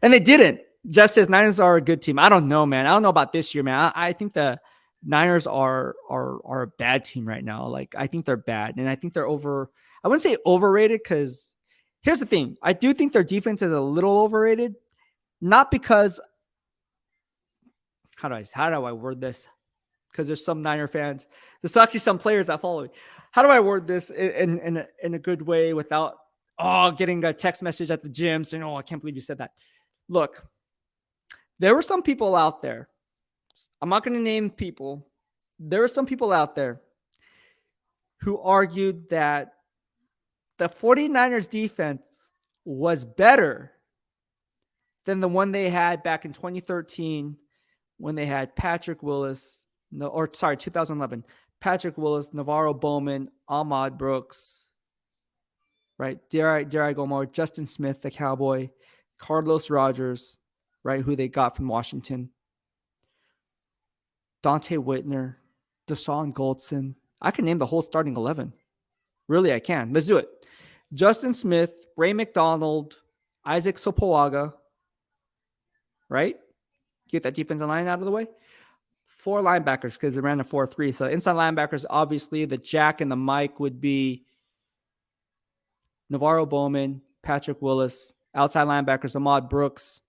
and they didn't. Jeff says Niners are a good team. I don't know, man. I don't know about this year, man. I think the Niners are a bad team right now. Like, I think they're bad, and I think they're I wouldn't say overrated, because here's the thing. I do think their defense is a little overrated, not because how do I word this? Because there's some Niner fans. There's actually some players that follow me. How do I word this in a good way without getting a text message at the gym saying, "Oh, I can't believe you said that." Look, there were some people out there. I'm not going to name people. There are some people out there who argued that the 49ers defense was better than the one they had back in 2013 when they had Patrick Willis, 2011, Patrick Willis, Navarro Bowman, Ahmad Brooks, right? Dare I go more? Justin Smith, the Cowboy, Carlos Rogers, right? Who they got from Washington, Dante Whitner, Deshaun Goldson. I can name the whole starting 11. Really, I can. Let's do it. Justin Smith, Ray McDonald, Isaac Sopoaga, right? Get that defensive line out of the way. 4 linebackers because they ran a 4-3. So inside linebackers, obviously, the Jack and the Mike would be Navarro Bowman, Patrick Willis. Outside linebackers, Ahmad Brooks.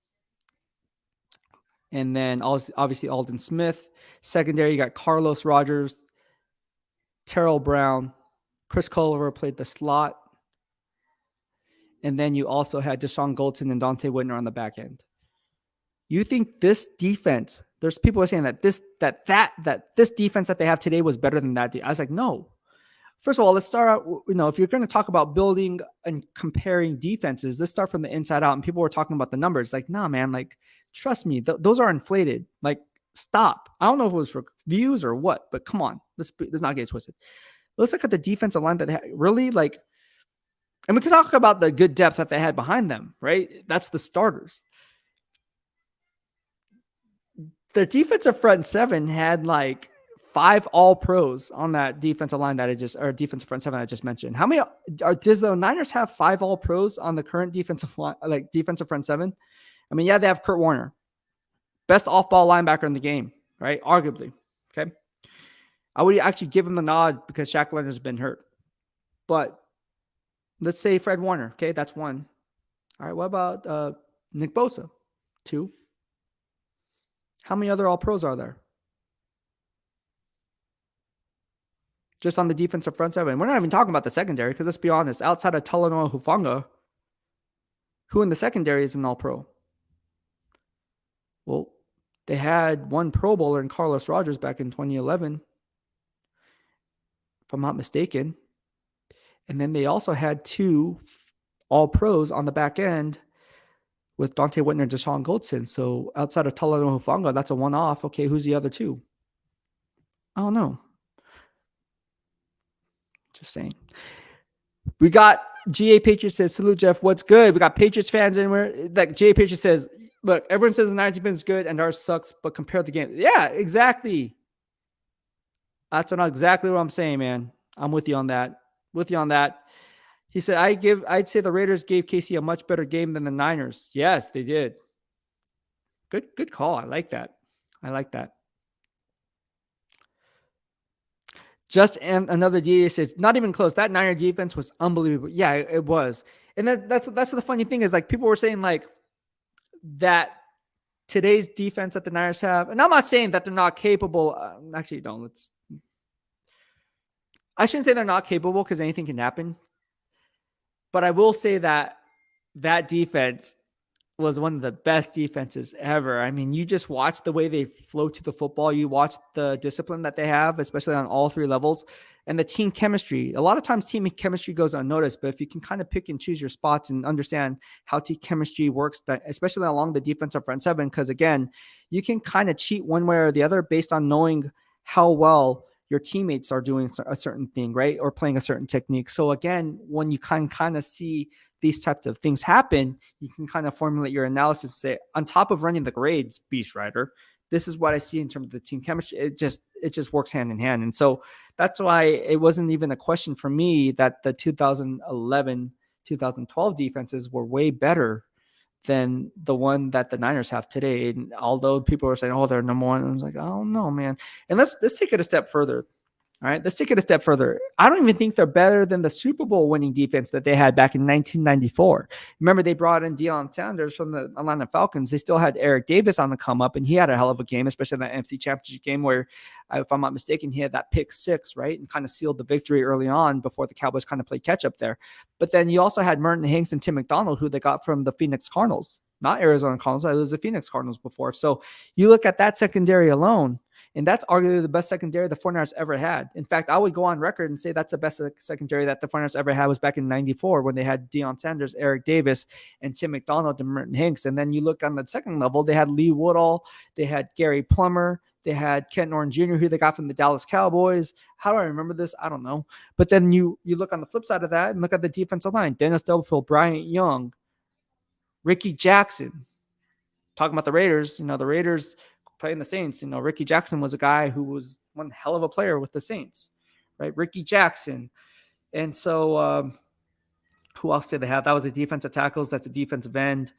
And then obviously Alden Smith. Secondary, you got Carlos Rogers, Terrell Brown. Chris Culver played the slot. And then you also had Deshaun Goldson and Dante Whitner on the back end. You think this defense, there's people saying that this defense that they have today was better than that. I was like, no. First of all, let's start out, if you're going to talk about building and comparing defenses, let's start from the inside out. And people were talking about the numbers. Like, nah, man, like, trust me, those are inflated. Like, stop. I don't know if it was for views or what, but come on, let's not get twisted. Let's look at the defensive line that they had, really, like, and we can talk about the good depth that they had behind them, right? That's the starters. The defensive front 7 had like 5 all-pros on that defensive line or defensive front 7 I just mentioned. How many does the Niners have 5 all-pros on the current defensive line, like defensive front 7? I mean, yeah, they have Kurt Warner, best off-ball linebacker in the game, right? Arguably, okay. I would actually give him the nod because Shaq Leonard's been hurt, but let's say Fred Warner, okay, that's 1. All right, what about Nick Bosa? 2. How many other all-pros are there? Just on the defensive front 7. We're not even talking about the secondary because let's be honest, outside of Talanoa Hufanga, who in the secondary is an all-pro? Well, they had 1 Pro Bowler in Carlos Rogers back in 2011, if I'm not mistaken. And then they also had 2 all-pros on the back end with Dante Whitner and Deshaun Goldson. So outside of Talanoa Hufanga, that's a one-off. Okay, who's the other 2? I don't know. Just saying. We got GA Patriots says, salute, Jeff. What's good? We got Patriots fans anywhere. Like GA Patriots says, look, everyone says the Niners defense is good and ours sucks, but compare the game. Yeah, exactly. That's not exactly what I'm saying, man. I'm with you on that. He said, I'd say the Raiders gave KC a much better game than the Niners. Yes, they did. Good call. I like that. Just another DA says, not even close. That Niner defense was unbelievable. Yeah, it was. And that's the funny thing is, like, people were saying like that today's defense that the Niners have, and I'm not saying that they're not capable. Actually, don't. I shouldn't say they're not capable because anything can happen. But I will say that defense was one of the best defenses ever. I mean, you just watch the way they flow to the football. You watch the discipline that they have, especially on all 3 levels, and the team chemistry. A lot of times team chemistry goes unnoticed, but if you can kind of pick and choose your spots and understand how team chemistry works, especially along the defensive front 7, because again, you can kind of cheat one way or the other based on knowing how well your teammates are doing a certain thing, right? Or playing a certain technique. So again, when you can kind of see these types of things happen, you can kind of formulate your analysis, say, on top of running the grades, BEASTwriter, this is what I see in terms of the team chemistry. It just works hand in hand. And so that's why it wasn't even a question for me that the 2011, 2012 defenses were way better than the one that the Niners have today. And although people are saying, oh, they're number 1, I was like, oh no, man. And let's take it a step further. All right, let's take it a step further. I don't even think they're better than the Super Bowl winning defense that they had back in 1994. Remember, they brought in Deion Sanders from the Atlanta Falcons. They still had Eric Davis on the come up, and he had a hell of a game, especially in that NFC Championship game where, if I'm not mistaken, he had that pick 6, right, and kind of sealed the victory early on before the Cowboys kind of played catch up there. But then you also had Merton Hanks and Tim McDonald, who they got from the Phoenix Cardinals, not Arizona Cardinals. It was the Phoenix Cardinals before. So you look at that secondary alone, And that's arguably the best secondary the 49ers ever had. In fact, I would go on record and say that's the best secondary that the 49ers ever had was back in 94 when they had Deion Sanders, Eric Davis, and Tim McDonald and Merton Hinks. And then you look on the second level, they had Lee Woodall, they had Gary Plummer, they had Kent Norton Jr., who they got from the Dallas Cowboys. How do I remember this? I don't know. But then you look on the flip side of that and look at the defensive line. Dennis Delfield, Bryant Young, Ricky Jackson. Talking about the Raiders, the Raiders playing the Saints. Ricky Jackson was a guy who was one hell of a player with the Saints, right? Ricky Jackson. And so who else did they have? That was a defensive tackles. That's a defensive end.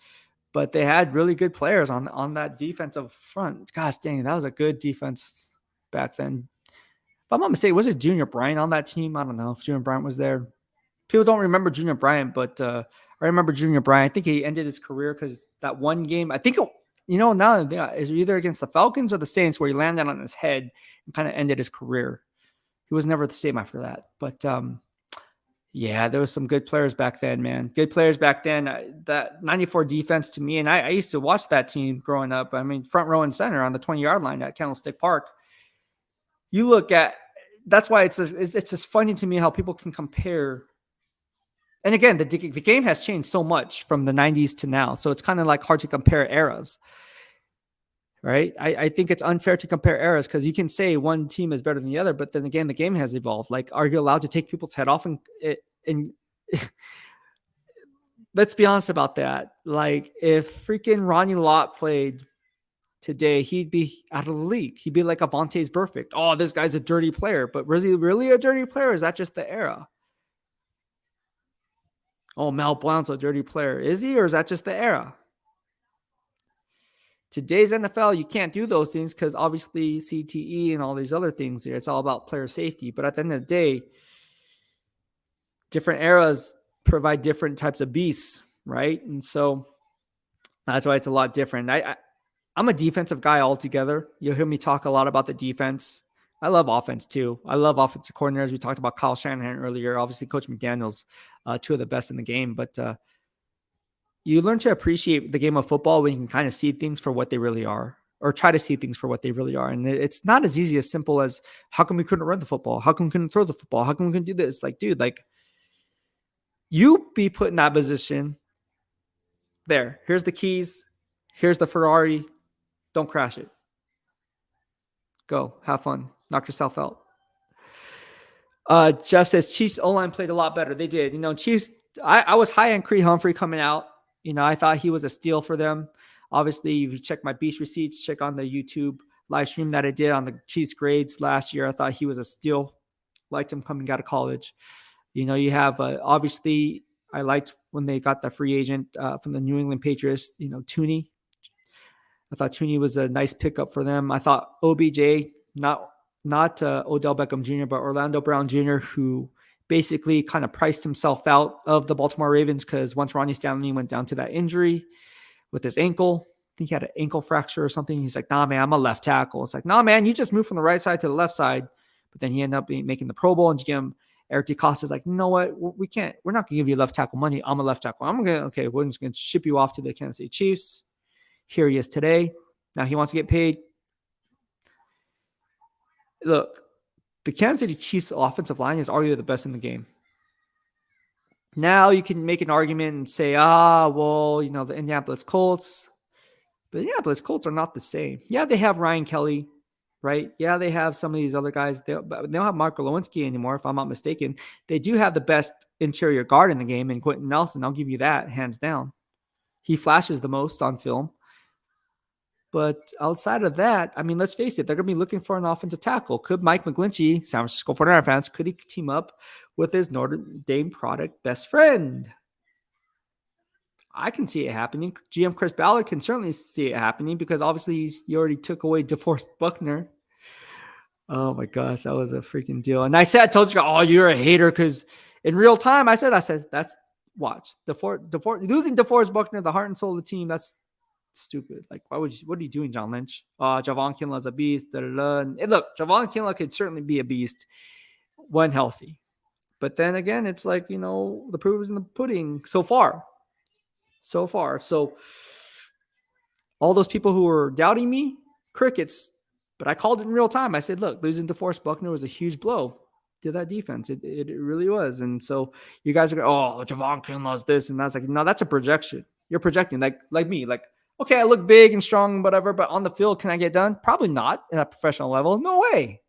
But they had really good players on that defensive front. Gosh dang, that was a good defense back then. If I'm not mistaken, was it Junior Bryant on that team? I don't know if Junior Bryant was there. People don't remember Junior Bryant, but I remember Junior Bryant. I think he ended his career because that one game, I think, now is either against the Falcons or the Saints where he landed on his head and kind of ended his career. He was never the same after that. But yeah, there was some good players back then, man. Good players back then. That 94 defense to me, and I used to watch that team growing up. I mean, front row and center on the 20-yard line at Candlestick Park. You look at, that's why it's just funny to me how people can compare. And again, the game has changed so much from the 90s to now. So it's kind of like hard to compare eras, right? I think it's unfair to compare eras because you can say one team is better than the other, but then again, the game has evolved. Like, are you allowed to take people's head off? And let's be honest about that. Like, if freaking Ronnie Lott played today, he'd be out of the league. He'd be like Avonte's perfect. Oh, this guy's a dirty player. But was he really a dirty player? Or is that just the era? Oh, Mel Blount's a dirty player. Is he, or is that just the era? Today's NFL, you can't do those things because obviously CTE and all these other things here. It's all about player safety. But at the end of the day, different eras provide different types of beasts, right? And so that's why it's a lot different. I'm a defensive guy altogether. You'll hear me talk a lot about the defense. I love offense too. I love offensive coordinators. We talked about Kyle Shanahan earlier. Obviously, Coach McDaniels, two of the best in the game. But you learn to appreciate the game of football when you can kind of see things for what they really are, or try to see things for what they really are. And it's not as easy as simple as how come we couldn't run the football? How come we couldn't throw the football? How come we couldn't do this? Like, dude, like you be put in that position. There, here's the keys. Here's the Ferrari. Don't crash it. Go, have fun. Knock yourself out. Jeff says Chiefs O-line played a lot better. They did. Chiefs, I was high on Creed Humphrey coming out. I thought he was a steal for them. Obviously, if you check my Beast receipts, check on the YouTube live stream that I did on the Chiefs grades last year. I thought he was a steal. Liked him coming out of college. You have, obviously, I liked when they got the free agent from the New England Patriots, Tooney. I thought Tooney was a nice pickup for them. I thought OBJ, not Odell Beckham Jr., but Orlando Brown Jr., who basically kind of priced himself out of the Baltimore Ravens because once Ronnie Stanley went down to that injury with his ankle, I think he had an ankle fracture or something. He's like, nah, man, I'm a left tackle. It's like, nah, man, you just moved from the right side to the left side. But then he ended up making the Pro Bowl, and GM Eric DeCosta's like, you know what? We're not going to give you left tackle money. I'm a left tackle. We're just going to ship you off to the Kansas City Chiefs. Here he is today. Now he wants to get paid. Look, the Kansas City Chiefs offensive line is arguably the best in the game. Now you can make an argument and say, the Indianapolis Colts. But the Indianapolis Colts are not the same. Yeah, they have Ryan Kelly, right? Yeah, they have some of these other guys. They don't have Marco Lewinsky anymore, if I'm not mistaken. They do have the best interior guard in the game in Quentin Nelson. I'll give you that, hands down. He flashes the most on film. But outside of that, I mean, let's face it, they're going to be looking for an offensive tackle. Could Mike McGlinchey, San Francisco 49er fans, could he team up with his Notre Dame product best friend? I can see it happening. GM Chris Ballard can certainly see it happening because obviously he already took away DeForest Buckner. Oh my gosh, that was a freaking deal. And I told you, oh, you're a hater because in real time, I said, that's watch. Losing DeForest Buckner, the heart and soul of the team, that's stupid. Like, what are you doing, John Lynch? Javon Kinla's a beast. And look, Javon Kinla could certainly be a beast when healthy. But then again, it's like, the proof is in the pudding so far. So all those people who were doubting me, crickets. But I called it in real time. I said, look, losing to DeForest Buckner was a huge blow to that defense. It really was. And so you guys are going, oh, Javon Kinlaw's this. And I was like, no, that's a projection. You're projecting like me. Like, okay, I look big and strong and whatever, but on the field, can I get done? Probably not at a professional level. No way.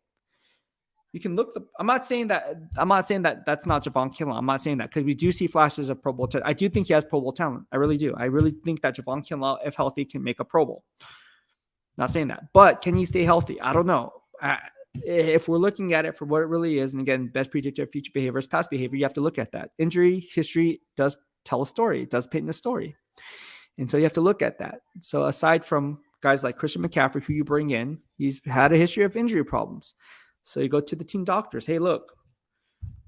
You can look. I'm not saying that that's not Javon Kinlaw. I'm not saying that because we do see flashes of Pro Bowl talent. I do think he has Pro Bowl talent. I really do. I really think that Javon Kinlaw, if healthy, can make a Pro Bowl. Not saying that, but can he stay healthy? I don't know. If we're looking at it for what it really is, and again, best predictor of future behavior is past behavior, you have to look at that. Injury history does tell a story. It does paint a story. And so you have to look at that. So aside from guys like Christian McCaffrey, who you bring in, he's had a history of injury problems. So you go to the team doctors. Hey, look,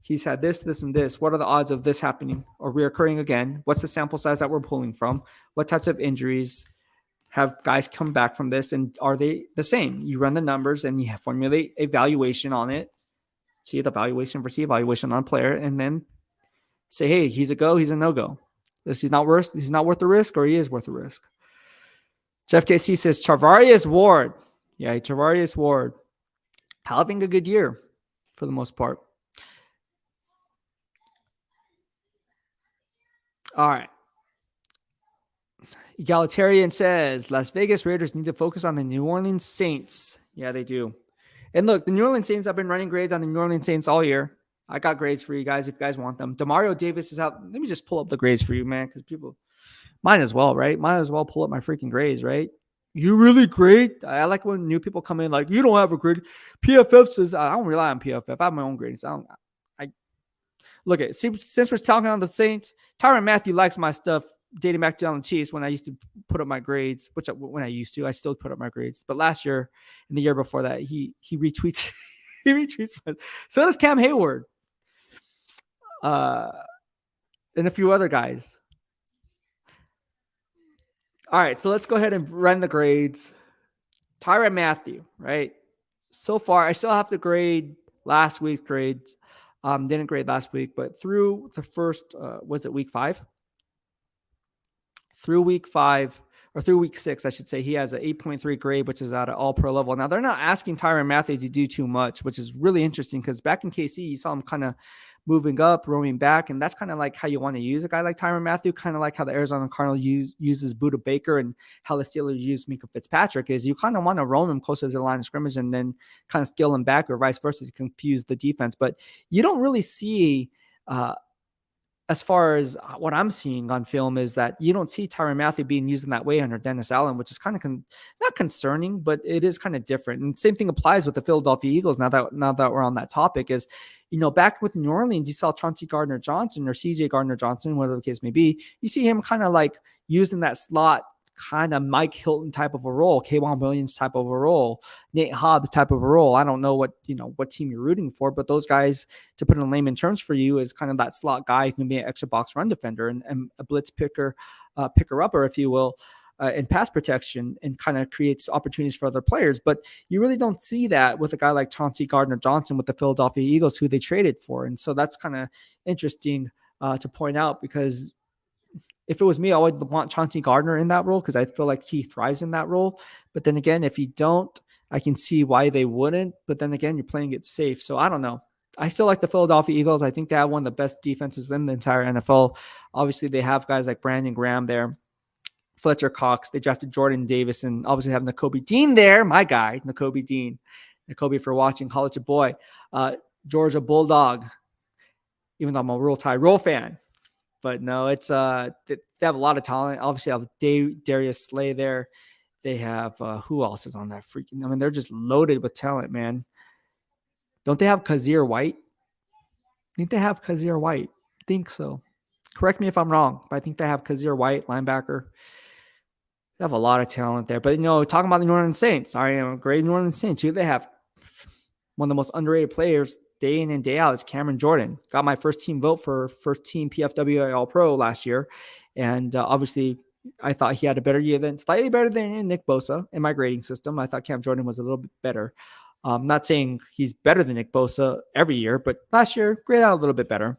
he's had this, this, and this. What are the odds of this happening or reoccurring again? What's the sample size that we're pulling from? What types of injuries have guys come back from this? And are they the same? You run the numbers and you formulate a valuation on it. See the valuation versus evaluation on a player, and then say, hey, he's a go, he's a no-go. He's not worth the risk, or he is worth the risk. Jeff KC says Charvarius Ward. Yeah, Charvarius Ward. Having a good year for the most part. All right. Egalitarian says Las Vegas Raiders need to focus on the New Orleans Saints. Yeah, they do. And look, the New Orleans Saints, I've been running grades on the New Orleans Saints all year. I got grades for you guys if you guys want them. Demario Davis is out. Let me just pull up the grades for you, man, because people might as well, right? Might as well pull up my freaking grades, right? You really great. I like when new people come in like, you don't have a grade. PFF says, I don't rely on PFF. I have my own grades. Look at, see, since we're talking on the Saints, Tyrann Mathieu likes my stuff dating back down the Chiefs when I used to put up my grades, I still put up my grades. But last year and the year before that, he retweets, he retweets. So does Cam Hayward. And a few other guys. All right, so let's go ahead and run the grades. Tyrann Mathieu, right? So far, I still have to grade last week's grades. Didn't grade last week, but through the first, was it week 5? Through week 5, or through week 6, I should say, he has an 8.3 grade, which is at an all-pro level. Now, they're not asking Tyrann Mathieu to do too much, which is really interesting because back in KC, you saw him kind of moving up, roaming back, and that's kind of like how you want to use a guy like Tyrann Mathieu, kind of like how the Arizona Cardinals uses Budda Baker and how the Steelers use Minkah Fitzpatrick, is you kind of want to roam him closer to the line of scrimmage and then kind of scale him back or vice versa to confuse the defense. But you don't really see, as far as what I'm seeing on film, is that you don't see Tyrann Mathieu being used in that way under Dennis Allen, which is kind of not concerning, but it is kind of different. And same thing applies with the Philadelphia Eagles. Now that we're on that topic, is, back with New Orleans, you saw Chauncey Gardner-Johnson or CJ Gardner-Johnson, whatever the case may be. You see him kind of like used in that slot, kind of Mike Hilton type of a role, K'Wan Williams type of a role, Nate Hobbs type of a role. I don't know what team you're rooting for, but those guys, to put in layman terms for you, is kind of that slot guy who can be an extra box run defender and a blitz picker upper, if you will, in pass protection, and kind of creates opportunities for other players. But you really don't see that with a guy like Chauncey Gardner-Johnson with the Philadelphia Eagles, who they traded for. And so that's kind of interesting to point out, because if it was me, I would want Chauncey Gardner in that role because I feel like he thrives in that role. But then again, if you don't, I can see why they wouldn't. But then again, you're playing it safe. So I don't know. I still like the Philadelphia Eagles. I think they have one of the best defenses in the entire NFL. Obviously, they have guys like Brandon Graham there, Fletcher Cox. They drafted Jordan Davis, and obviously have Nakobe Dean there. My guy, Nakobe Dean. Nakobe, for watching, college boy. Georgia Bulldog, even though I'm a Roll Tide Roll fan. But no, it's they have a lot of talent. Obviously, have Darius Slay there. They have who else is on that freaking? I mean, they're just loaded with talent, man. Don't they have Kazir White? I think they have Kazir White. I think so. Correct me if I'm wrong, but I think they have Kazir White, linebacker. They have a lot of talent there. But talking about the New Orleans Saints, I am great New Orleans Saints. Who they have? One of the most underrated players day in and day out is Cameron Jordan. Got my first team vote for first team PFWA All-Pro last year. And obviously, I thought he had a better year slightly better than Nick Bosa in my grading system. I thought Cam Jordan was a little bit better. I'm not saying he's better than Nick Bosa every year, but last year, graded out a little bit better.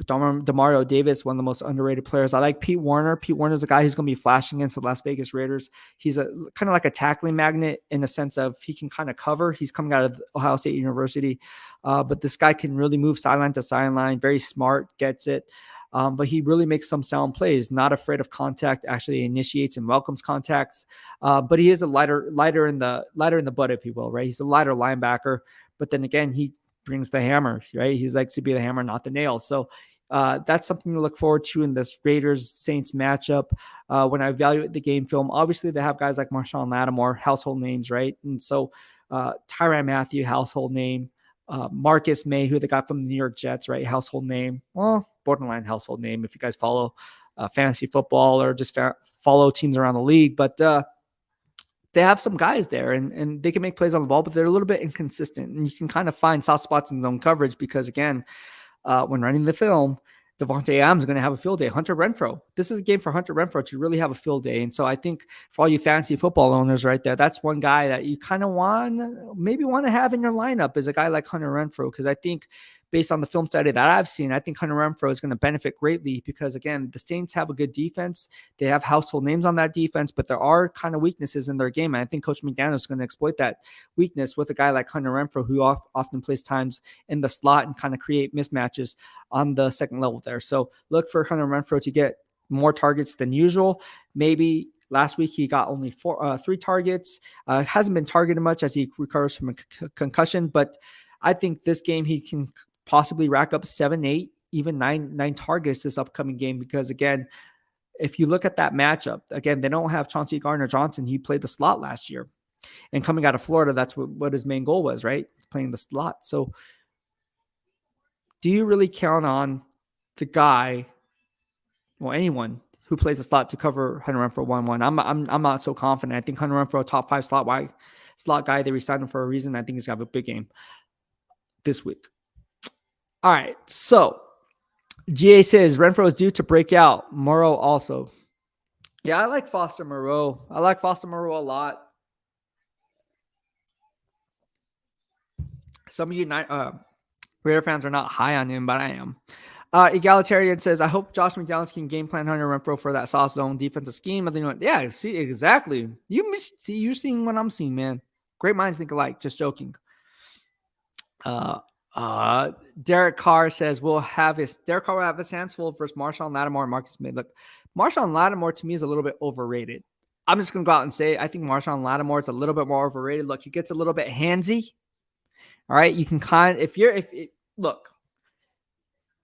Demario Davis, one of the most underrated players. I like Pete Werner. Pete Werner is a guy who's going to be flashing against the Las Vegas Raiders. He's a kind of like a tackling magnet in the sense of he can kind of cover. He's coming out of Ohio State University, but this guy can really move sideline to sideline. Very smart, gets it. But he really makes some sound plays, not afraid of contact, actually initiates and welcomes contacts. But he is a lighter in the butt, if you will, right? He's a lighter linebacker, but then again, he brings the hammer, right? He likes to be the hammer, not the nail. So that's something to look forward to in this Raiders-Saints matchup. When I evaluate the game film, obviously they have guys like Marshawn Lattimore, household names, right? And so Tyrann Mathieu, household name. Marcus May, who they got from the New York Jets, right? Household name. Well, borderline household name if you guys follow fantasy football or just follow teams around the league. But they have some guys there and they can make plays on the ball, but they're a little bit inconsistent. And you can kind of find soft spots in zone coverage because, again, when running the film, Devontae Adams is going to have a field day. Hunter Renfrow. This is a game for Hunter Renfrow to really have a field day. And so I think for all you fantasy football owners right there, that's one guy that you kind of want to have in your lineup is a guy like Hunter Renfrow. Because I think based on the film study that I've seen, I think Hunter Renfrow is going to benefit greatly because, again, the Saints have a good defense. They have household names on that defense, but there are kind of weaknesses in their game. And I think Coach McDaniels is going to exploit that weakness with a guy like Hunter Renfrow, who often plays times in the slot and kind of create mismatches on the second level there. So look for Hunter Renfrow to get more targets than usual. Maybe last week he got only 3 targets. Hasn't been targeted much as he recovers from a concussion, but I think this game he can possibly rack up 7, 8, even 9 targets this upcoming game. Because again, if you look at that matchup, again, they don't have Chauncey Gardner-Johnson. He played the slot last year, and coming out of Florida, that's what his main goal was, right? Playing the slot. So do you really count on the guy, well, anyone who plays the slot to cover Hunter Renfrow 1-1? I'm not so confident. I think Hunter Renfrow, a top 5 slot guy. They re-signed him for a reason. I think he's going to have a big game this week. All right, so GA says Renfrow is due to break out. Moreau also. Yeah, I like Foster Moreau. I like Foster Moreau a lot. Some of you Raider fans are not high on him, but I am. Egalitarian says, I hope Josh McDaniels can game plan Hunter Renfrow for that soft zone defensive scheme. Yeah, see, exactly. You're seeing what I'm seeing, man. Great minds think alike. Just joking. Derek Carr says Derek Carr will have his hands full versus Marshawn Lattimore and Marcus May. Look, Marshawn Lattimore to me is a little bit overrated. I'm just gonna go out and say I think Marshawn Lattimore is a little bit more overrated. Look, he gets a little bit handsy. All right, you can look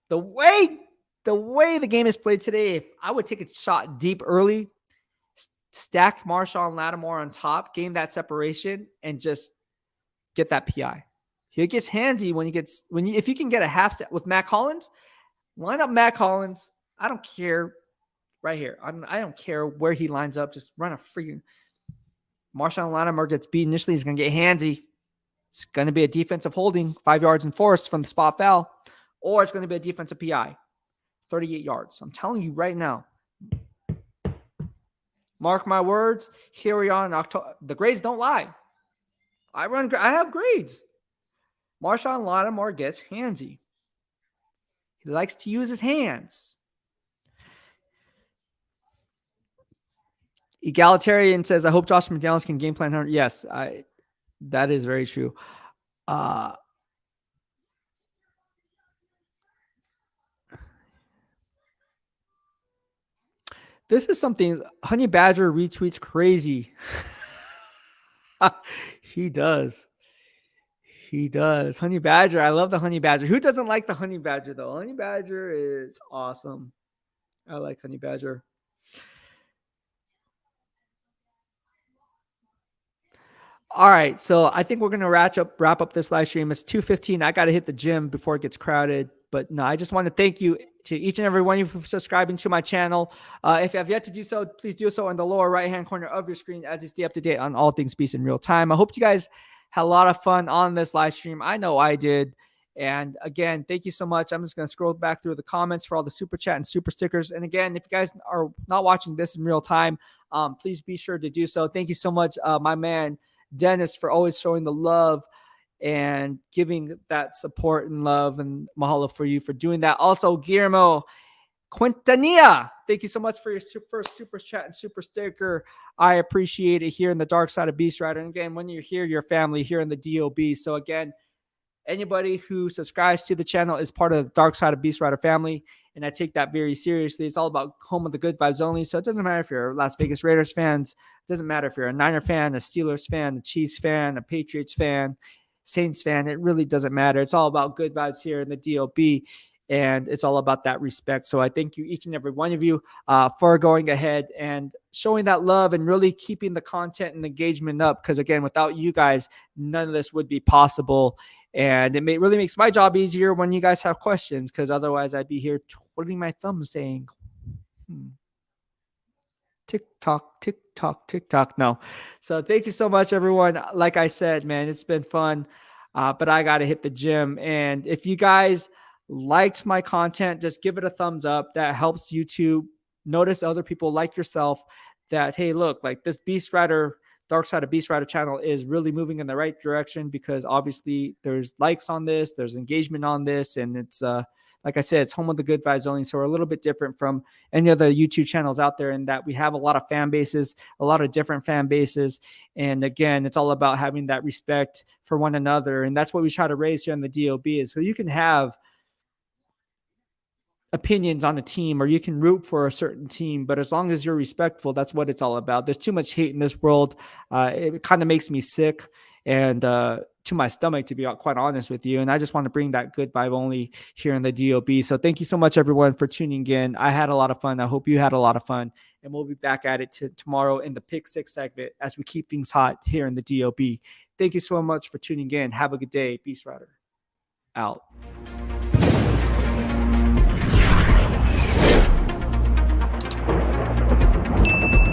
the way the game is played today. If I would take a shot deep early, stack Marshawn Lattimore on top, gain that separation, and just get that PI. He gets handsy if you can get a half step with Matt Collins, line up Matt Collins. I don't care right here. I don't care where he lines up. Just run a freaking Marshawn Lattimore gets beat initially. He's going to get handsy. It's going to be a defensive holding, 5 yards enforced from the spot foul, or it's going to be a defensive PI, 38 yards. I'm telling you right now. Mark my words. Here we are in October. The grades don't lie. I have grades. Marshawn Lattimore gets handsy. He likes to use his hands. Egalitarian says, I hope Josh McDaniels can game plan. Yes, that is very true. This is something Honey Badger retweets crazy. He does. Honey Badger. I love the Honey Badger. Who doesn't like the Honey Badger, though? Honey Badger is awesome. I like Honey Badger. All right. So I think we're going to wrap up this live stream. It's 2:15. I got to hit the gym before it gets crowded. But no, I just want to thank you to each and every one of you for subscribing to my channel. If you have yet to do so, please do so in the lower right-hand corner of your screen as you stay up to date on all things Beast in real time. I hope you guys had a lot of fun on this live stream. I know I did. And again, thank you so much. I'm just going to scroll back through the comments for all the super chat and super stickers. And again, if you guys are not watching this in real time, please be sure to do so. Thank you so much, my man, Dennis, for always showing the love and giving that support and love, and mahalo for you for doing that. Also, Guillermo Quintanilla, thank you so much for your first super chat and super sticker. I appreciate it here in the dark side of BEASTwriter. And again, when you're here, your family here in the DOB. So again, anybody who subscribes to the channel is part of the dark side of BEASTwriter family, and I take that very seriously. It's all about home of the good vibes only. So it doesn't matter if you're a Las Vegas Raiders fans, it doesn't matter if you're a Niner fan, a Steelers fan, a Chiefs fan, a Patriots fan, Saints fan. It really doesn't matter. It's all about good vibes here in the DOB, and it's all about that respect. So I thank you, each and every one of you, for going ahead and showing that love and really keeping the content and engagement up. Because again, without you guys, none of this would be possible. And it really makes my job easier when you guys have questions, because otherwise I'd be here twiddling my thumbs saying, tick tock, tick tock, tick tock. No. So thank you so much, everyone. Like I said, man, it's been fun, but I got to hit the gym. And if you guys liked my content, just give it a thumbs up. That helps YouTube notice other people like yourself that, hey, look, like this BEASTwriter, Dark Side of BEASTwriter channel is really moving in the right direction, because obviously there's likes on this, there's engagement on this, and it's like I said, it's home of the good vibes only. So we're a little bit different from any other YouTube channels out there in that we have a lot of fan bases, a lot of different fan bases. And again, it's all about having that respect for one another. And that's what we try to raise here in the DOB, is so you can have opinions on a team, or you can root for a certain team, but as long as you're respectful, that's what it's all about. There's too much hate in this world. It kind of makes me sick and to my stomach, to be quite honest with you. And I just want to bring that good vibe only here in the DOB. So thank you so much, everyone, for tuning in. I had a lot of fun. I hope you had a lot of fun, and we'll be back at it tomorrow in the Pick Six segment as we keep things hot here in the DOB. Thank you so much for tuning in. Have a good day. BEASTwriter out.